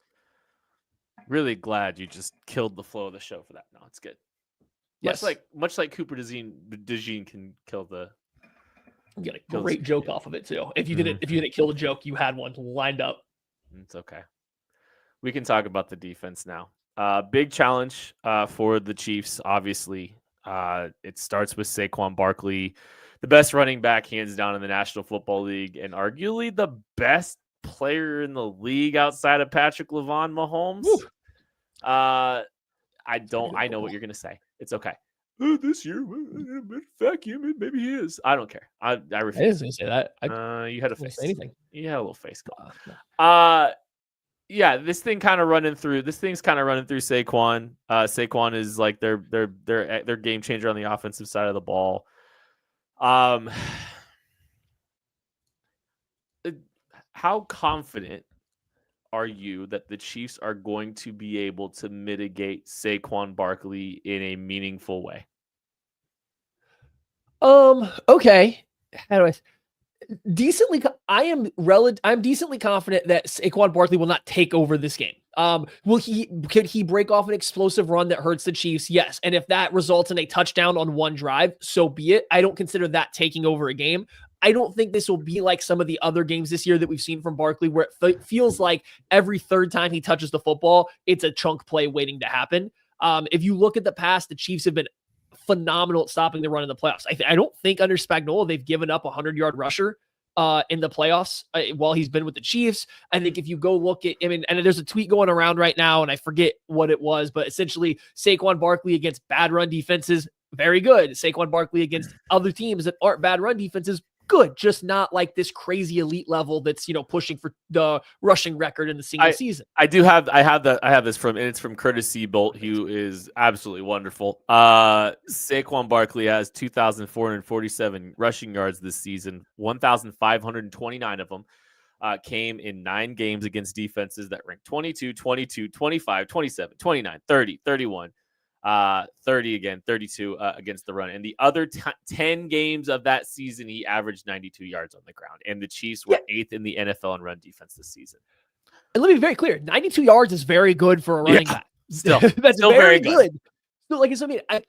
Really glad you just killed the flow of the show for that. No, it's good. Yes. Much like Cooper DeJean can kill the. You get a great joke off of it too. If you didn't kill the joke, you had one lined up. It's okay. We can talk about the defense now. Big challenge for the Chiefs. Obviously, it starts with Saquon Barkley, the best running back hands down in the National Football League, and arguably the best player in the league outside of Patrick LaVon Mahomes. I know what you're going to say. It's okay. This year, vacuum, maybe he is. I don't care. I refuse. I didn't say that. You had a face. Anything. You had a little face going. Yeah, this thing's kind of running through Saquon. Saquon is like their game changer on the offensive side of the ball. How confident are you that the Chiefs are going to be able to mitigate Saquon Barkley in a meaningful way? Okay. How do I'm decently confident that Saquon Barkley will not take over this game. Could he break off an explosive run that hurts the Chiefs? Yes. And if that results in a touchdown on one drive, so be it. I don't consider that taking over a game. I don't think this will be like some of the other games this year that we've seen from Barkley, where it feels like every third time he touches the football, it's a chunk play waiting to happen. If you look at the past, the Chiefs have been phenomenal at stopping the run in the playoffs. I don't think under Spagnuolo, they've given up a 100-yard rusher in the playoffs while he's been with the Chiefs. I think if you go look at, and there's a tweet going around right now, and I forget what it was, but essentially Saquon Barkley against bad run defenses, very good. Saquon Barkley against other teams that aren't bad run defenses, good, just not like this crazy elite level that's, pushing for the rushing record in the single season. I have this from, and it's from Curtis Seabolt, who is absolutely wonderful. Saquon Barkley has 2,447 rushing yards this season. 1,529 of them came in 9 games against defenses that ranked 22, 22, 25, 27, 29, 30, 31. 30 again, 32 against the run. And the other 10 games of that season, he averaged 92 yards on the ground. And the Chiefs were 8th in the NFL in run defense this season. And let me be very clear, 92 yards is very good for a running back. That's still very good. So,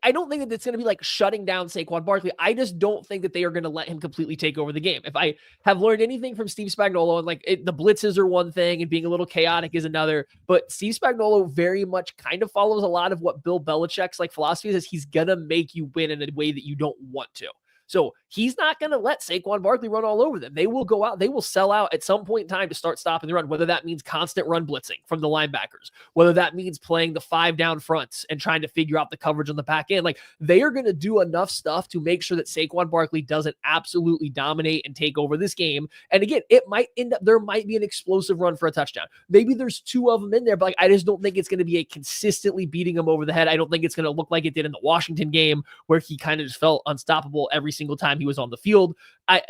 I don't think that it's going to be like shutting down Saquon Barkley. I just don't think that they are going to let him completely take over the game. If I have learned anything from Steve Spagnuolo, and the blitzes are one thing and being a little chaotic is another, but Steve Spagnuolo very much kind of follows a lot of what Bill Belichick's philosophy is. He's going to make you win in a way that you don't want to. So he's not going to let Saquon Barkley run all over them. They will go out. They will sell out at some point in time to start stopping the run, whether that means constant run blitzing from the linebackers, whether that means playing the 5 down fronts and trying to figure out the coverage on the back end. They are going to do enough stuff to make sure that Saquon Barkley doesn't absolutely dominate and take over this game. And again, it might end up, there might be an explosive run for a touchdown. Maybe there's 2 of them in there, but I just don't think it's going to be a consistently beating him over the head. I don't think it's going to look like it did in the Washington game where he kind of just felt unstoppable every single time he was on the field. I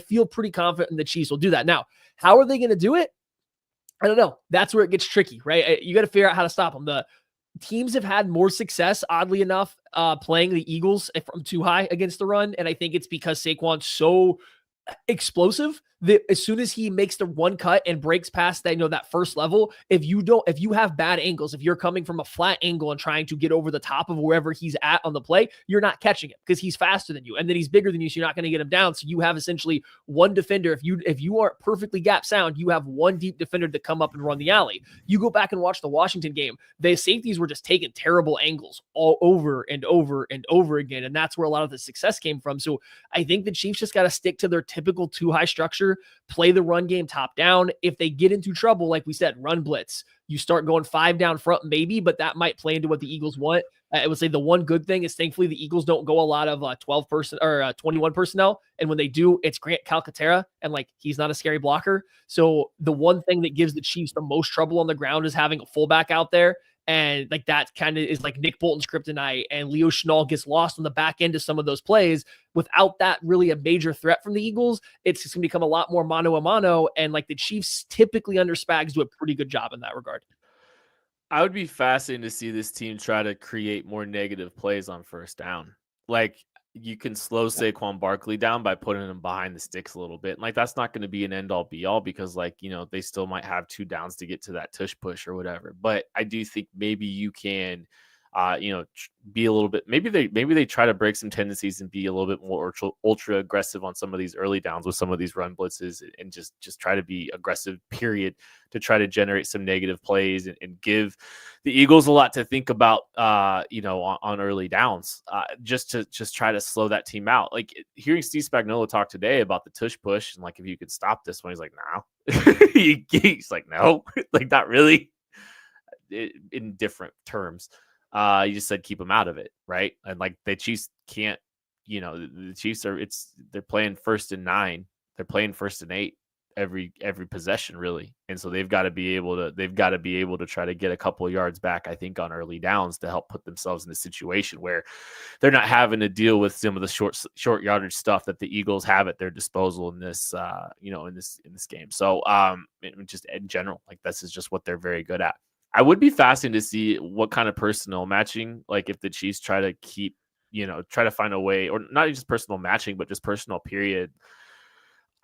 feel pretty confident the Chiefs will do that. Now, how are they going to do it? I don't know. That's where it gets tricky, right? You got to figure out how to stop them. teams have had more success, oddly enough, playing the Eagles from too high against the run. And I think it's because Saquon's so explosive that as soon as he makes the one cut and breaks past that, that first level, if you have bad angles, if you're coming from a flat angle and trying to get over the top of wherever he's at on the play, you're not catching him because he's faster than you. And then he's bigger than you. So you're not going to get him down. So you have essentially one defender. If you aren't perfectly gap sound, you have one deep defender to come up and run the alley. You go back and watch the Washington game. The safeties were just taking terrible angles all over and over and over again. And that's where a lot of the success came from. So I think the Chiefs just got to stick to their typical too high structure, play the run game top down. If they get into trouble, like we said, run blitz, you start going 5 down front maybe, but that might play into what the Eagles want. I would say the one good thing is thankfully the Eagles don't go a lot of 12 person or 21 personnel. And when they do, it's Grant Calcaterra, and he's not a scary blocker. So the one thing that gives the Chiefs the most trouble on the ground is having a fullback out there. And that kind of is like Nick Bolton's kryptonite, and Leo Chenal gets lost on the back end of some of those plays. Without that really a major threat from the Eagles, it's just going to become a lot more mano a mano. And the Chiefs typically under Spags do a pretty good job in that regard. I would be fascinated to see this team try to create more negative plays on first down. You can slow Saquon Barkley down by putting him behind the sticks a little bit. That's not going to be an end all be all because they still might have 2 downs to get to that tush push or whatever. But I do think maybe you can, be a little bit, maybe they try to break some tendencies and be a little bit more ultra aggressive on some of these early downs with some of these run blitzes and just try to be aggressive period to try to generate some negative plays and give the Eagles a lot to think about, on early downs, just to try to slow that team out. Hearing Steve Spagnuolo talk today about the tush push and if you could stop this one, he's like, no, he's like, no, not really, in different terms. You just said keep them out of it, right? And the Chiefs can't, the Chiefs they're playing 1st and 9, they're playing 1st and 8 every possession really, and so they've got to be able to try to get a couple of yards back, I think, on early downs to help put themselves in a situation where they're not having to deal with some of the short yardage stuff that the Eagles have at their disposal in this, in this game. So just in general, this is just what they're very good at. I would be fascinated to see what kind of personnel matching, if the Chiefs try to keep, try to find a way, or not just personal matching, but just personal period.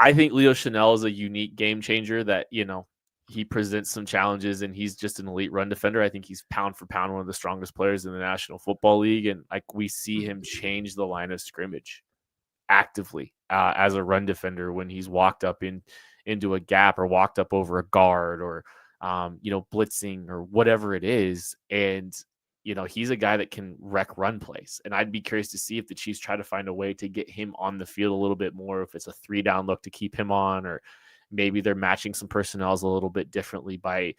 I think Leo Chenal is a unique game changer that, he presents some challenges and he's just an elite run defender. I think he's pound for pound one of the strongest players in the National Football League. And we see him change the line of scrimmage actively as a run defender when he's walked up into a gap or walked up over a guard or, blitzing or whatever it is. And, he's a guy that can wreck run plays. And I'd be curious to see if the Chiefs try to find a way to get him on the field a little bit more, if it's a 3 down look to keep him on, or maybe they're matching some personnels a little bit differently by,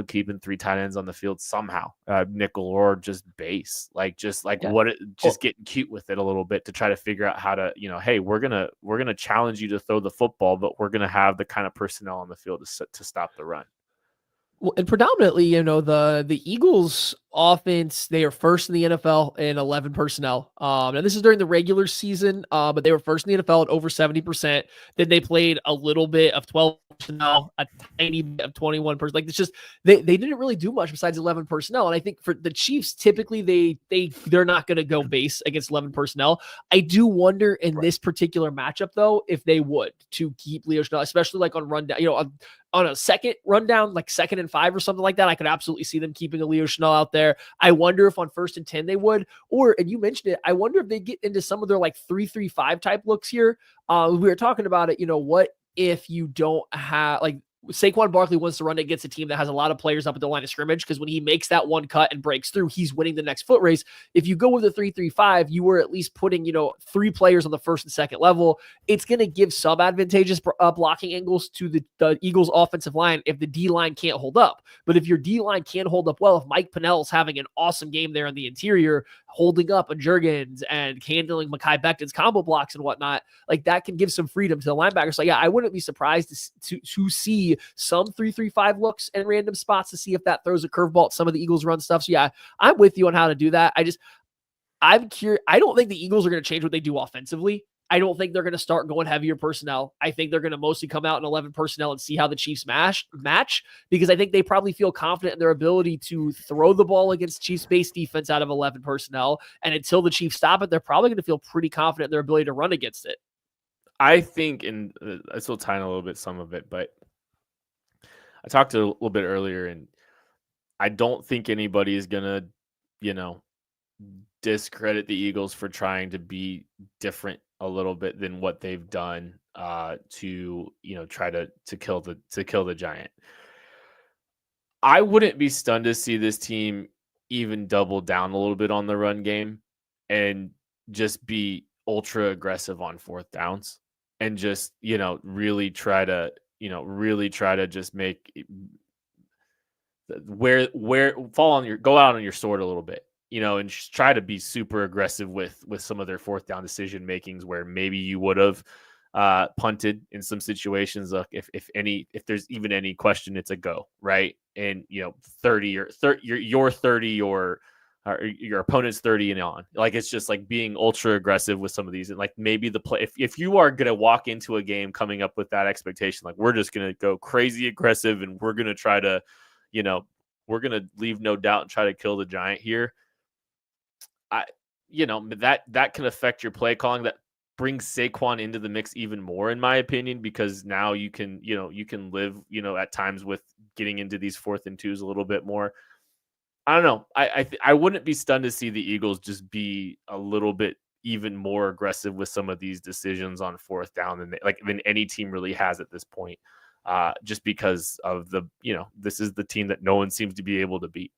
keeping 3 tight ends on the field somehow, nickel or just base, getting cute with it a little bit to try to figure out how to, hey, we're going to challenge you to throw the football, but we're going to have the kind of personnel on the field to stop the run. Well, and predominantly, the Eagles offense, they are first in the NFL in 11 personnel. And this is during the regular season, but they were first in the NFL at over 70%. Then they played a little bit of 12 personnel, a tiny bit of 21 personnel. It's just, they didn't really do much besides 11 personnel. And I think for the Chiefs, typically they're not going to go base against 11 personnel. I do wonder in this particular matchup though, if they would to keep Leo Chenal, especially on rundown, on a second rundown, 2nd and 5 or something like that, I could absolutely see them keeping a Leo Chenal out there. I wonder if on 1st and 10 they would, and you mentioned it, I wonder if they get into some of their 3-3-5 type looks here. We were talking about it, what if you don't have Saquon Barkley wants to run against a team that has a lot of players up at the line of scrimmage, because when he makes that one cut and breaks through, he's winning the next foot race. If you go with a 3-3-5, you were at least putting, 3 players on the 1st and 2nd level. It's going to give some advantageous blocking angles to the Eagles offensive line if the D-line can't hold up. But if your D-line can't hold up well, if Mike Pennell's having an awesome game there in the interior, holding up a Jurgens and handling Mekhi Becton's combo blocks and whatnot, that can give some freedom to the linebackers. So yeah, I wouldn't be surprised to see some 3-3-5 looks and random spots to see if that throws a curveball at some of the Eagles run stuff. So yeah, I'm with you on how to do that. I'm curious. I don't think the Eagles are going to change what they do offensively. I don't think they're going to start going heavier personnel. I think they're going to mostly come out in 11 personnel and see how the Chiefs match, because I think they probably feel confident in their ability to throw the ball against Chiefs base defense out of 11 personnel. And until the Chiefs stop it, they're probably going to feel pretty confident in their ability to run against it. I think, and I still tie in a little bit some of it, but I talked a little bit earlier, and I don't think anybody is going to, discredit the Eagles for trying to be different a little bit than what they've done to try to kill the giant. I wouldn't be stunned to see this team even double down a little bit on the run game and just be ultra aggressive on fourth downs and just really try to just make go out on your sword a little bit. And just try to be super aggressive with some of their fourth down decision makings where maybe you would have punted in some situations. Look, if there's even any question, it's a go, right? And 30 or your 30 or your opponent's 30 and on. Like, it's just like being ultra aggressive with some of these, and like maybe the play. If you are gonna walk into a game coming up with that expectation, like we're just gonna go crazy aggressive and we're gonna try to, we're gonna leave no doubt and try to kill the giant here. That can affect your play calling. That brings Saquon into the mix even more, in my opinion, because now you can live, at times with getting into these 4th and 2s a little bit more. I don't know. I wouldn't be stunned to see the Eagles just be a little bit even more aggressive with some of these decisions on 4th down than any team really has at this point. Just because of this is the team that no one seems to be able to beat.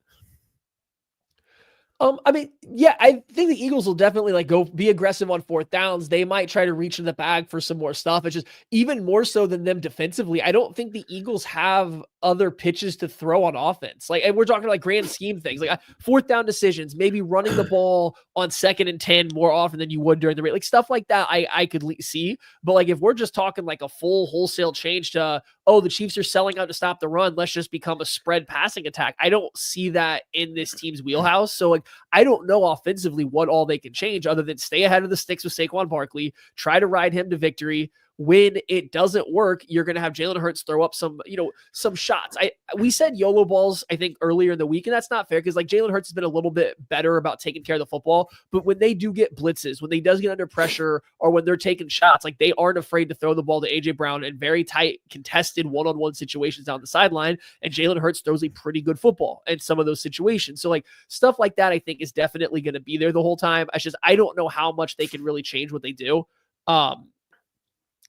I mean, yeah, I think the Eagles will definitely go be aggressive on 4th downs. They might try to reach in the bag for some more stuff. It's just even more so than them defensively. I don't think the Eagles have other pitches to throw on offense. And we're talking grand scheme things, 4th down decisions, maybe running the ball on 2nd and 10 more often than you would during the race, stuff like that. I could see, but if we're just talking a full wholesale change to, the Chiefs are selling out to stop the run, let's just become a spread passing attack. I don't see that in this team's wheelhouse. So I don't know offensively what all they can change other than stay ahead of the sticks with Saquon Barkley, try to ride him to victory. When it doesn't work, you're going to have Jalen Hurts throw up some shots. We said YOLO balls, I think, earlier in the week, and that's not fair because Jalen Hurts has been a little bit better about taking care of the football. But when they do get blitzes, when he does get under pressure, or when they're taking shots, they aren't afraid to throw the ball to AJ Brown in very tight, contested one-on-one situations down the sideline. And Jalen Hurts throws a pretty good football in some of those situations. So stuff like that, I think, is definitely going to be there the whole time. I don't know how much they can really change what they do.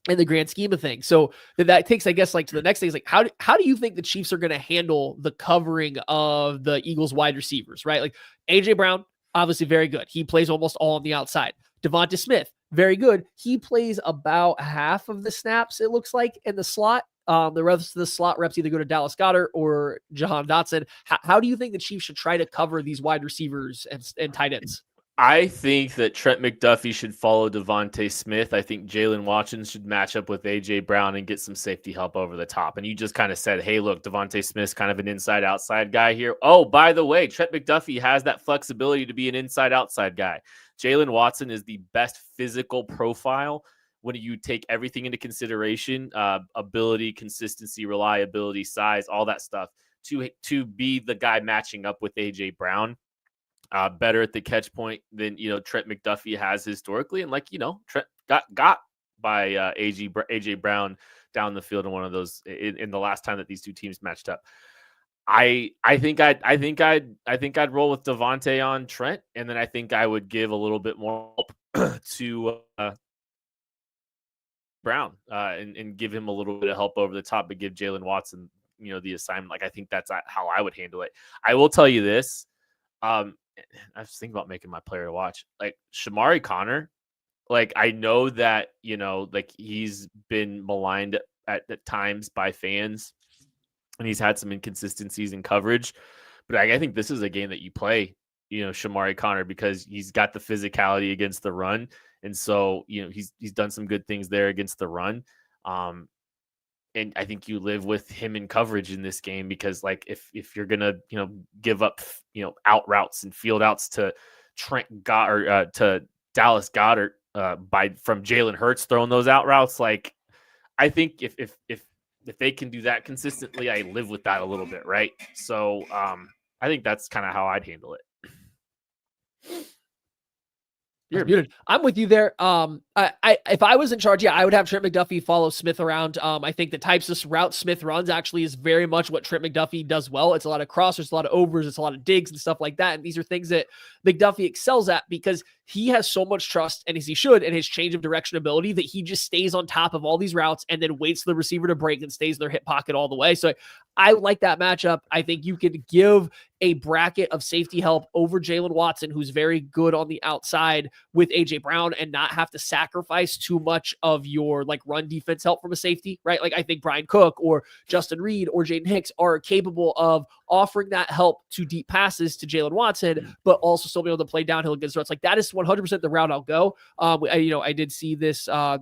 In the grand scheme of things. So that takes, I guess, to the next thing is how do you think the Chiefs are going to handle the covering of the Eagles wide receivers, right? AJ Brown, obviously very good. He plays almost all on the outside. Devonta Smith, very good. He plays about half of the snaps, it looks like, in the slot. The rest of the slot reps either go to Dallas Goedert or Jahan Dotson. How do you think the Chiefs should try to cover these wide receivers and tight ends? I think that Trent McDuffie should follow Devonta Smith. I think Jalen Watson should match up with A.J. Brown and get some safety help over the top. And you just kind of said, hey, look, Devonta Smith's kind of an inside-outside guy here. Oh, by the way, Trent McDuffie has that flexibility to be an inside-outside guy. Jalen Watson is the best physical profile when you take everything into consideration, ability, consistency, reliability, size, all that stuff, to be the guy matching up with A.J. Brown. Better at the catch point than Trent McDuffie has historically, and Trent got by AJ Brown down the field in one of those in the last time that these two teams matched up. I think I'd roll with Devontae on Trent, and then I think I would give a little bit more help to Brown and give him a little bit of help over the top, but give Jalen Watson the assignment. I think that's how I would handle it. I will tell you this. I was thinking about making my player to watch, Shamari Connor. I know that, he's been maligned at times by fans and he's had some inconsistencies in coverage, but I think this is a game that you play, Shamari Connor, because he's got the physicality against the run. And so, he's done some good things there against the run. And I think you live with him in coverage in this game because, if you're gonna, give up, out routes and field outs to Trent Goddard, to Dallas Goedert, from Jalen Hurts throwing those out routes. Like, I think if they can do that consistently, I live with that a little bit, right? So I think that's kind of how I'd handle it. You're muted. I'm with you there. If I was in charge, I would have Trent McDuffie follow Smith around. I think the types of route Smith runs actually is very much what Trent McDuffie does well. It's a lot of crossers, a lot of overs, it's a lot of digs and stuff like that. And these are things that McDuffie excels at because he has so much trust, and as he should, in his change of direction ability, that he just stays on top of all these routes and then waits for the receiver to break and stays in their hip pocket all the way. So I like that matchup. I think you could give a bracket of safety help over Jalen Watson, who's very good on the outside with AJ Brown, and not have to sacrifice too much of your like run defense help from a safety, right? Like I think Brian Cook or Justin Reed or Jaden Hicks are capable of offering that help to deep passes to Jalen Watson, but also still be able to play downhill against routes. Like that is 100% the route I'll go. I did see this, how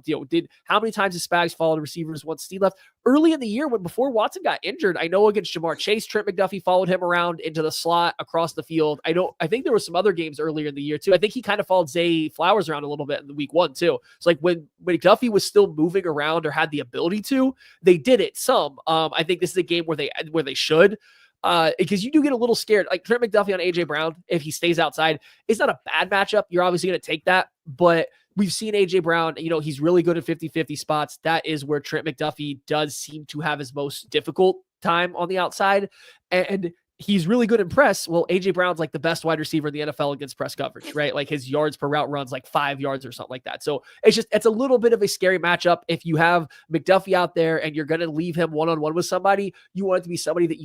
many times did Spags follow the receivers once Steve left? Early in the year, before Watson got injured, I know against Jamar Chase, Trent McDuffie followed him around into the slot across the field. I think there were some other games earlier in the year too. I think he kind of followed Zay Flowers around a little bit in the week 1 too. So like when McDuffie was still moving around or had the ability to, they did it some. I think this is a game where they should. Because you do get a little scared. Like Trent McDuffie on AJ Brown, if he stays outside, it's not a bad matchup. You're obviously going to take that, but we've seen AJ Brown, he's really good at 50-50 spots. That is where Trent McDuffie does seem to have his most difficult time on the outside. And he's really good in press. Well, AJ Brown's like the best wide receiver in the NFL against press coverage, right? Like his yards per route runs like 5 yards or something like that. So it's a little bit of a scary matchup. If you have McDuffie out there and you're going to leave him one-on-one with somebody, you want it to be somebody that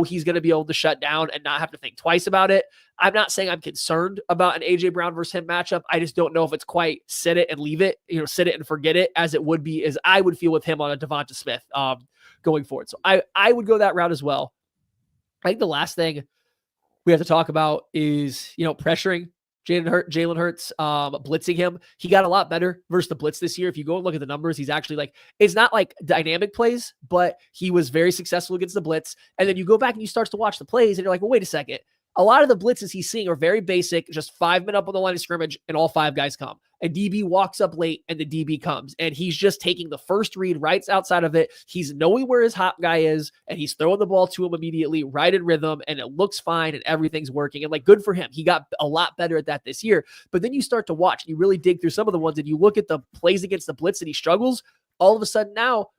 he's going to be able to shut down and not have to think twice about it. I'm not saying I'm concerned about an AJ Brown versus him matchup. I just don't know if it's quite sit it and leave it, sit it and forget it as it would be, as I would feel with him on a Devonta Smith going forward. So I would go that route as well. I think the last thing we have to talk about is, pressuring Jalen Hurts, blitzing him. He got a lot better versus the blitz this year. If you go and look at the numbers, he's actually it's not like dynamic plays, but he was very successful against the blitz. And then you go back and you start to watch the plays and you're like, well, wait a second. A lot of the blitzes he's seeing are very basic, just 5 men up on the line of scrimmage and all 5 guys come. And DB walks up late and the DB comes. And he's just taking the first read right outside of it. He's knowing where his hot guy is and he's throwing the ball to him immediately, right in rhythm, and it looks fine and everything's working. And good for him. He got a lot better at that this year. But then you start to watch and you really dig through some of the ones and you look at the plays against the blitz and he struggles. All of a sudden now,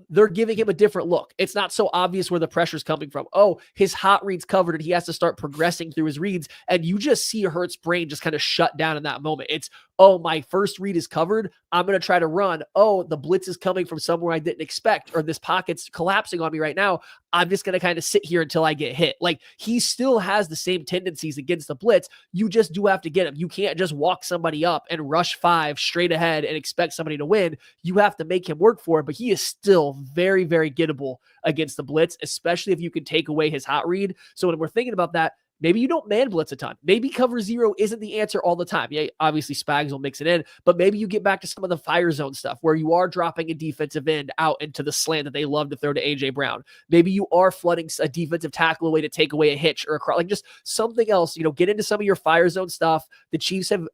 they're giving him a different look. It's not so obvious where the pressure's coming from. His hot read's covered and he has to start progressing through his reads. And you just see Hurts' brain just kind of shut down in that moment. It's, my first read is covered. I'm going to try to run. The blitz is coming from somewhere I didn't expect, or this pocket's collapsing on me right now. I'm just going to kind of sit here until I get hit. Like he still has the same tendencies against the blitz. You just do have to get him. You can't just walk somebody up and rush 5 straight ahead and expect somebody to win. You have to make him work for it, but he is still very, very gettable against the blitz, especially if you can take away his hot read. So when we're thinking about that, maybe you don't man blitz a ton. Maybe cover 0 isn't the answer all the time. Yeah, obviously Spags will mix it in, but maybe you get back to some of the fire zone stuff where you are dropping a defensive end out into the slant that they love to throw to AJ Brown. Maybe you are flooding a defensive tackle away to take away a hitch or a cross, like just something else. Get into some of your fire zone stuff. The Chiefs have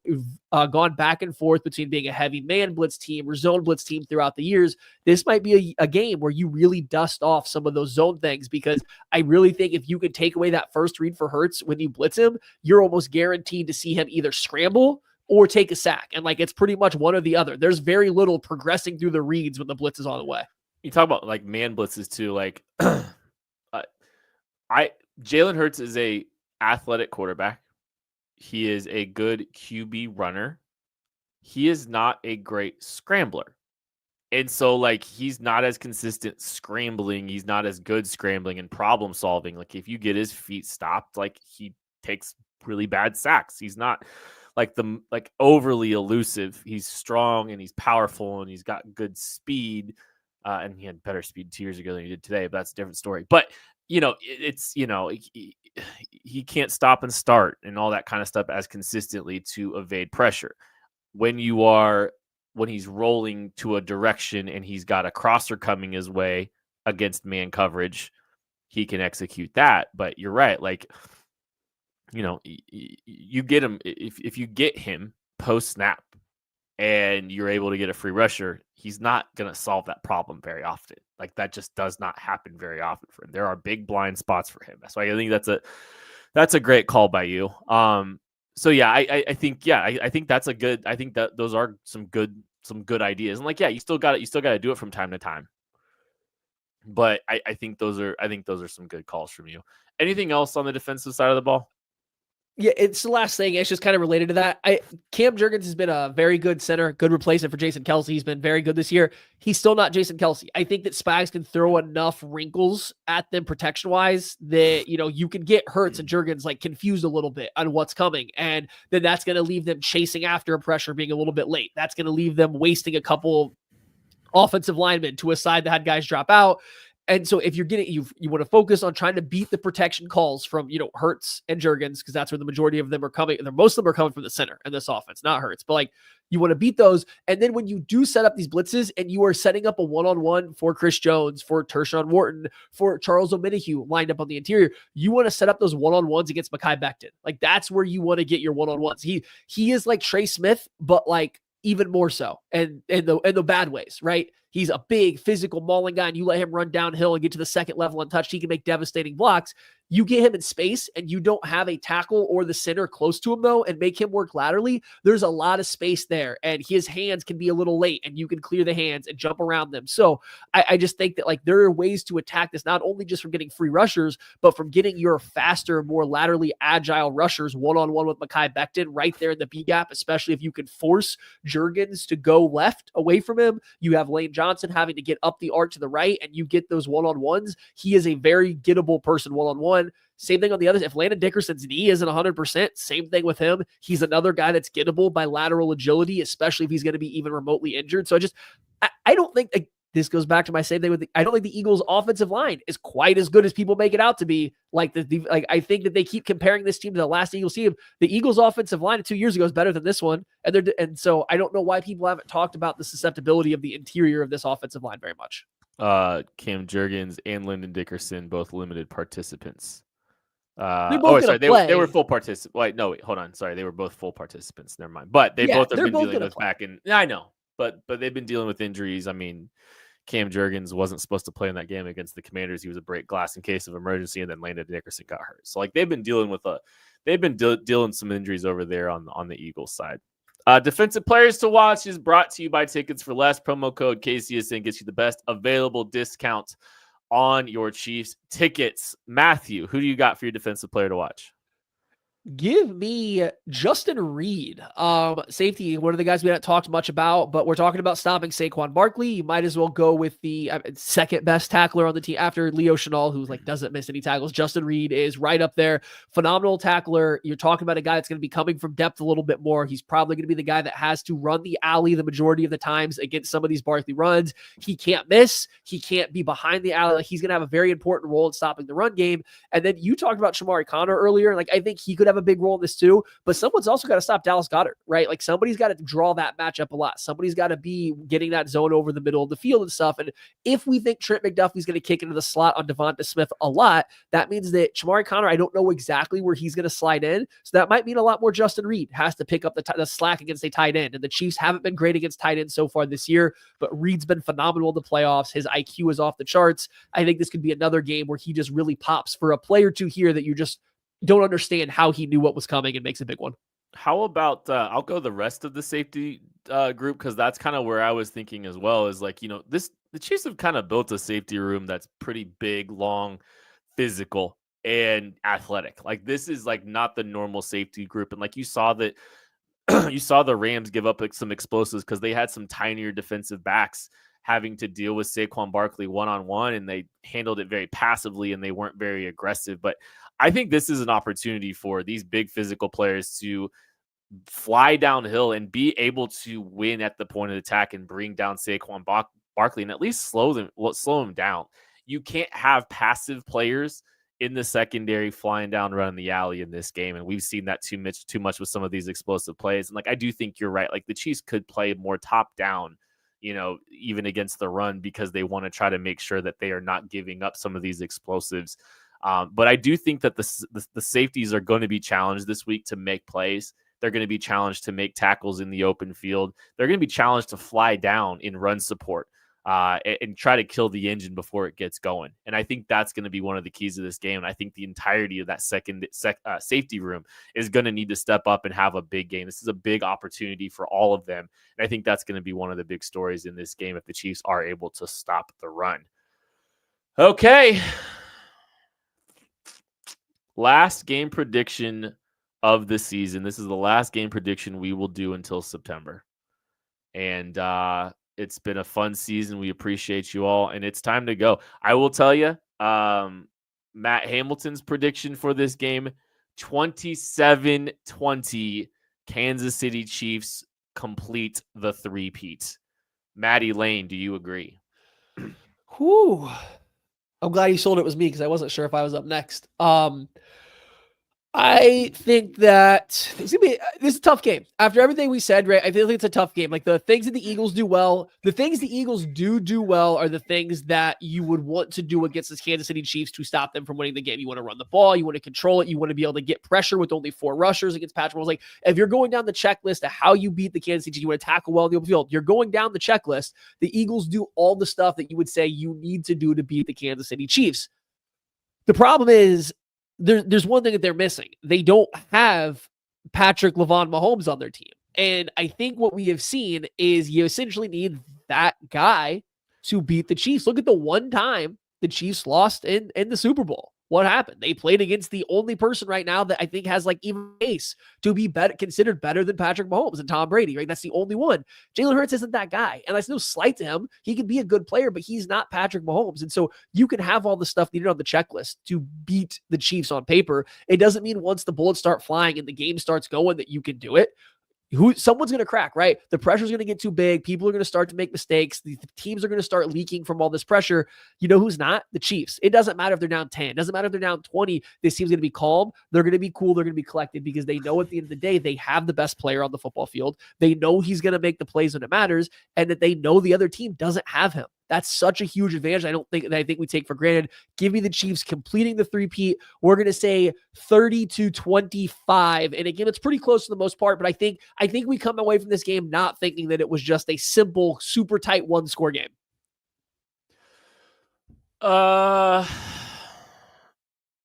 gone back and forth between being a heavy man blitz team or zone blitz team throughout the years. This might be a game where you really dust off some of those zone things, because I really think if you can take away that first read for Hurts when you blitz him, you're almost guaranteed to see him either scramble or take a sack. And it's pretty much one or the other. There's very little progressing through the reads when the blitz is on the way. You talk about man blitzes too. Jalen Hurts is a athletic quarterback. He is a good QB runner. He is not a great scrambler. And so he's not as consistent scrambling. He's not as good scrambling and problem solving. If you get his feet stopped, he takes really bad sacks. He's not overly elusive. He's strong and he's powerful and he's got good speed. And he had better speed 2 years ago than he did today, but that's a different story. But he can't stop and start and all that kind of stuff as consistently to evade pressure. When he's rolling to a direction and he's got a crosser coming his way against man coverage, he can execute that. But you're right. You get him, if you get him post snap and you're able to get a free rusher, he's not going to solve that problem very often. Like that just does not happen very often for him. There are big blind spots for him. That's why I think that's a great call by you. So yeah, I think that's a good. I think that those are some good ideas. And like, yeah, you still got to do it from time to time. But I think those are some good calls from you. Anything else on the defensive side of the ball? Yeah, it's the last thing. It's just kind of related to that. Cam Jurgens has been a very good center, good replacement for Jason Kelce. He's been very good this year. He's still not Jason Kelce. I think that Spags can throw enough wrinkles at them protection-wise that, you can get Hurts and Jurgens like confused a little bit on what's coming. And then that's going to leave them chasing after a pressure being a little bit late. That's going to leave them wasting a couple offensive linemen to a side that had guys drop out. And so if you're getting, you want to focus on trying to beat the protection calls from, Hurts and Jurgens, because that's where the majority of them are coming. Most of them are coming from the center in this offense, not Hurts. But like, you want to beat those. And then when you do set up these blitzes and you are setting up a one-on-one for Chris Jones, for Tershawn Wharton, for Charles Omenihu lined up on the interior, you want to set up those one-on-ones against Mekhi Becton. Like that's where you want to get your one-on-ones. He is like Trey Smith, but like even more so, and in the bad ways, right? He's a big physical mauling guy, and you let him run downhill and get to the second level untouched. He can make devastating blocks. You get him in space and you don't have a tackle or the center close to him though, and make him work laterally. There's a lot of space there, and his hands can be a little late, and you can clear the hands and jump around them. So I just think that like there are ways to attack this, not only just from getting free rushers, but from getting your faster, more laterally agile rushers one-on-one with Mekhi Becton right there in the B gap, especially if you can force Jurgens to go left away from him. You have Lane Johnson having to get up the arc to the right, and you get those one-on-ones. He is a very gettable person one-on-one. Same thing on the other. If Landon Dickerson's knee isn't 100%, same thing with him. He's another guy that's gettable by lateral agility, especially if he's going to be even remotely injured. So I don't think this goes back to my same thing with I don't think the Eagles' offensive line is quite as good as people make it out to be. Like I think that they keep comparing this team to the last Eagles team. The Eagles' offensive line 2 years ago is better than this one, and so I don't know why people haven't talked about the susceptibility of the interior of this offensive line very much. Cam Jurgens and Landon Dickerson, both limited participants. They were full participants. Wait, hold on. Sorry, they were both full participants. Never mind. But they both have been dealing with back in. I know, but they've been dealing with injuries. I mean, Cam Jurgens wasn't supposed to play in that game against the Commanders. He was a break glass in case of emergency, and then Landon Dickerson got hurt. So like they've been dealing some injuries over there on the Eagles side. Defensive players to watch is brought to you by Tickets for Less. Promo code KCSN gets you the best available discount on your Chiefs tickets. Matthew, who do you got for your defensive player to watch? Give me Justin Reed, safety, one of the guys we haven't talked much about, but we're talking about stopping Saquon Barkley. You might as well go with the second best tackler on the team after Leo Chenal, who doesn't miss any tackles. Justin Reed is right up there. Phenomenal tackler. You're talking about a guy that's going to be coming from depth a little bit more. He's probably going to be the guy that has to run the alley the majority of the times against some of these Barkley runs. He can't miss. He can't be behind the alley. He's going to have a very important role in stopping the run game. And then you talked about Shamari Connor earlier. I think he could have a big role in this too, but someone's also got to stop Dallas Goedert, right? Like somebody's got to draw that matchup a lot. Somebody's got to be getting that zone over the middle of the field and stuff. And if we think Trent McDuffie's going to kick into the slot on Devonta Smith a lot, that means that Shamari Connor, I don't know exactly where he's going to slide in. So that might mean a lot more Justin Reed has to pick up the slack against a tight end. And the Chiefs haven't been great against tight ends so far this year, but Reed's been phenomenal in the playoffs. His IQ is off the charts. I think this could be another game where he just really pops for a play or two here that you just don't understand how he knew what was coming and makes a big one. How about I'll go the rest of the safety group, because that's kind of where I was thinking as well, is the Chiefs have kind of built a safety room that's pretty big, long, physical, and athletic. This is not the normal safety group. And you saw that you saw the Rams give up some explosives because they had some tinier defensive backs having to deal with Saquon Barkley one-on-one, and they handled it very passively and they weren't very aggressive. But I think this is an opportunity for these big physical players to fly downhill and be able to win at the point of attack and bring down Saquon Barkley and at least slow him down. You can't have passive players in the secondary flying down, running the alley in this game. And we've seen that too much with some of these explosive plays. And I do think you're right. The Chiefs could play more top down, even against the run, because they want to try to make sure that they are not giving up some of these explosives. But I do think that the safeties are going to be challenged this week to make plays. They're going to be challenged to make tackles in the open field. They're going to be challenged to fly down in run support and try to kill the engine before it gets going. And I think that's going to be one of the keys of this game. And I think the entirety of that safety room is going to need to step up and have a big game. This is a big opportunity for all of them. And I think that's going to be one of the big stories in this game if the Chiefs are able to stop the run. Okay. Last game prediction of the season. This is the last game prediction we will do until September. And it's been a fun season. We appreciate you all, and it's time to go. I will tell you, Matt Hamilton's prediction for this game, 27-20, Kansas City Chiefs complete the three-peat. Maddie Lane, do you agree? Whew. I'm glad you sold it was me because I wasn't sure if I was up next. I think that this is a tough game. After everything we said, right? I think it's a tough game. Like the things that the Eagles do well, the things the Eagles do well are the things that you would want to do against this Kansas City Chiefs to stop them from winning the game. You want to run the ball, you want to control it, you want to be able to get pressure with only 4 rushers against Patrick Mahomes. Like if you're going down the checklist of how you beat the Kansas City Chiefs, you want to tackle well in the open field. You're going down the checklist. The Eagles do all the stuff that you would say you need to do to beat the Kansas City Chiefs. The problem is, there's one thing that they're missing. They don't have Patrick LeVon Mahomes on their team. And I think what we have seen is you essentially need that guy to beat the Chiefs. Look at the one time the Chiefs lost in the Super Bowl. What happened? They played against the only person right now that I think has like even ace to be considered better than Patrick Mahomes and Tom Brady, right? That's the only one. Jalen Hurts isn't that guy. And that's no slight to him. He can be a good player, but he's not Patrick Mahomes. And so you can have all the stuff needed on the checklist to beat the Chiefs on paper. It doesn't mean once the bullets start flying and the game starts going that you can do it. Someone's going to crack, right? The pressure's going to get too big. People are going to start to make mistakes. The teams are going to start leaking from all this pressure. You know who's not? The Chiefs. It doesn't matter if they're down 10. It doesn't matter if they're down 20. This team's going to be calm. They're going to be cool. They're going to be collected because they know at the end of the day, they have the best player on the football field. They know he's going to make the plays when it matters, and that they know the other team doesn't have him. That's such a huge advantage. I think we take for granted. Give me the Chiefs completing the three-peat. We're going to say 30-25. And again, it's pretty close for the most part, but I think we come away from this game not thinking that it was just a simple, super tight 1-score game.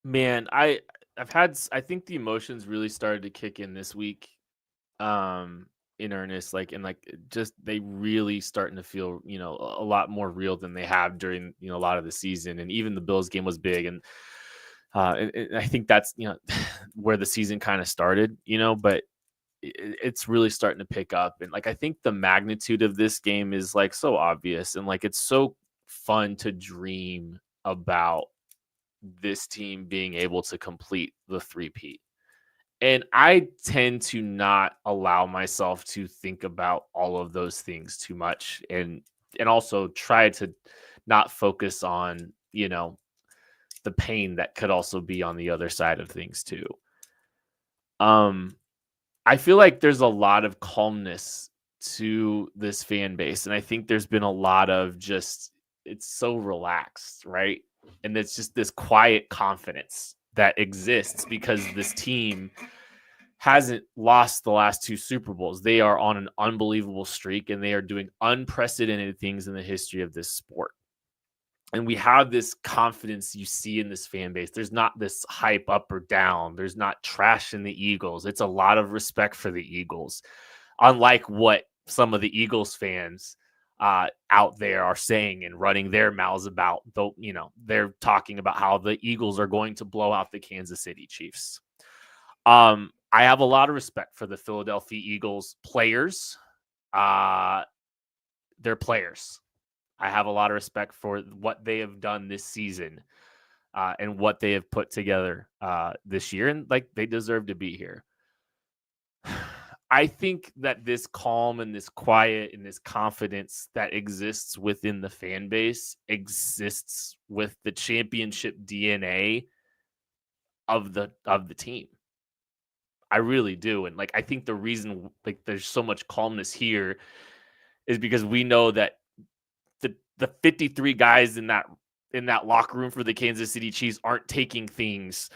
Man, I think the emotions really started to kick in this week. In earnest, they really starting to feel, a lot more real than they have during, a lot of the season. And even the Bills game was big. And I think that's, where the season kind of started, but it's really starting to pick up. And I think the magnitude of this game is so obvious. And it's so fun to dream about this team being able to complete the three-peat. And I tend to not allow myself to think about all of those things too much, and also try to not focus on, the pain that could also be on the other side of things too. I feel like there's a lot of calmness to this fan base, and I think there's been a lot of it's so relaxed, right? And it's just this quiet confidence that exists because this team hasn't lost the last 2 Super Bowls. They are on an unbelievable streak, and they are doing unprecedented things in the history of this sport. And we have this confidence you see in this fan base. There's not this hype up or down. There's not trash in the Eagles. It's a lot of respect for the Eagles, unlike what some of the Eagles fans out there are saying and running their mouths about. Though, they're talking about how the Eagles are going to blow out the Kansas City Chiefs. I have a lot of respect for the Philadelphia Eagles players. They're players. I have a lot of respect for what they have done this season and what they have put together this year. And they deserve to be here. I think that this calm and this quiet and this confidence that exists within the fan base exists with the championship DNA of the team. I really do. And I think the reason there's so much calmness here is because we know that the 53 guys in that locker room for the Kansas City Chiefs aren't taking things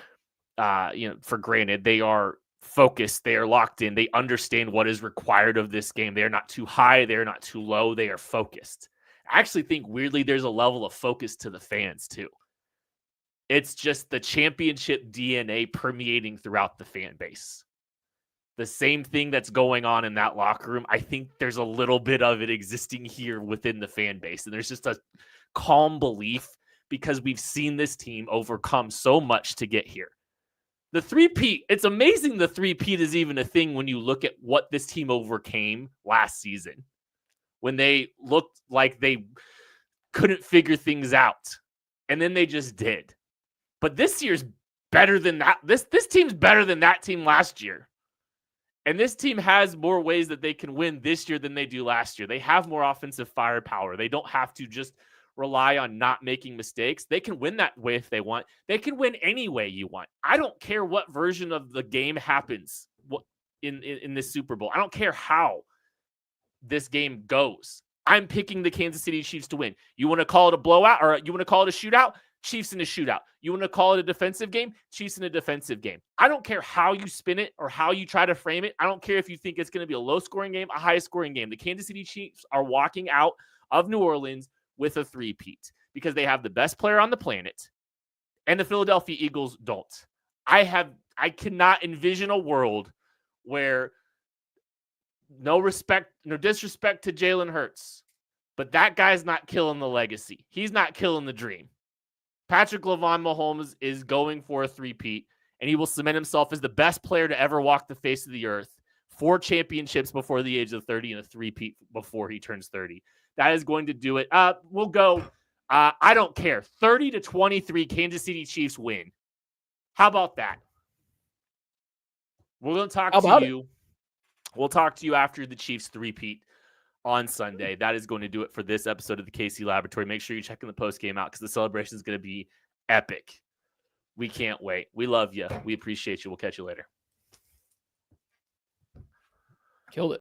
for granted. They are focused. They are locked in. They understand what is required of this game. They are not too high. They are not too low. They are focused. I actually think, weirdly, there's a level of focus to the fans, too. It's just the championship DNA permeating throughout the fan base. The same thing that's going on in that locker room, I think there's a little bit of it existing here within the fan base. And there's just a calm belief because we've seen this team overcome so much to get here. The three-peat, it's amazing the three-peat is even a thing when you look at what this team overcame last season, when they looked like they couldn't figure things out. And then they just did. But this year's better than that. This team's better than that team last year. And this team has more ways that they can win this year than they do last year. They have more offensive firepower. They don't have to just rely on not making mistakes. They can win that way if they want. They can win any way you want. I don't care what version of the game happens in this Super Bowl. I don't care how this game goes. I'm picking the Kansas City Chiefs to win. You want to call it a blowout or you want to call it a shootout? Chiefs in a shootout. You want to call it a defensive game? Chiefs in a defensive game. I don't care how you spin it or how you try to frame it. I don't care if you think it's going to be a low-scoring game, a high-scoring game. The Kansas City Chiefs are walking out of New Orleans with a three-peat because they have the best player on the planet, and the Philadelphia Eagles don't. I cannot envision a world where no disrespect to Jalen Hurts, but that guy's not killing the legacy. He's not killing the dream. Patrick Mahomes is going for a three-peat, and he will cement himself as the best player to ever walk the face of the earth. 4 championships before the age of 30 and a three-peat before he turns 30. That is going to do it. We'll go, I don't care, 30-23 Kansas City Chiefs win. How about that? We're going to talk to you. We'll talk to you after the Chiefs three-peat on Sunday. That is going to do it for this episode of the KC Laboratory. Make sure you're checking the post game out because the celebration is going to be epic. We can't wait. We love you. We appreciate you. We'll catch you later. Killed it.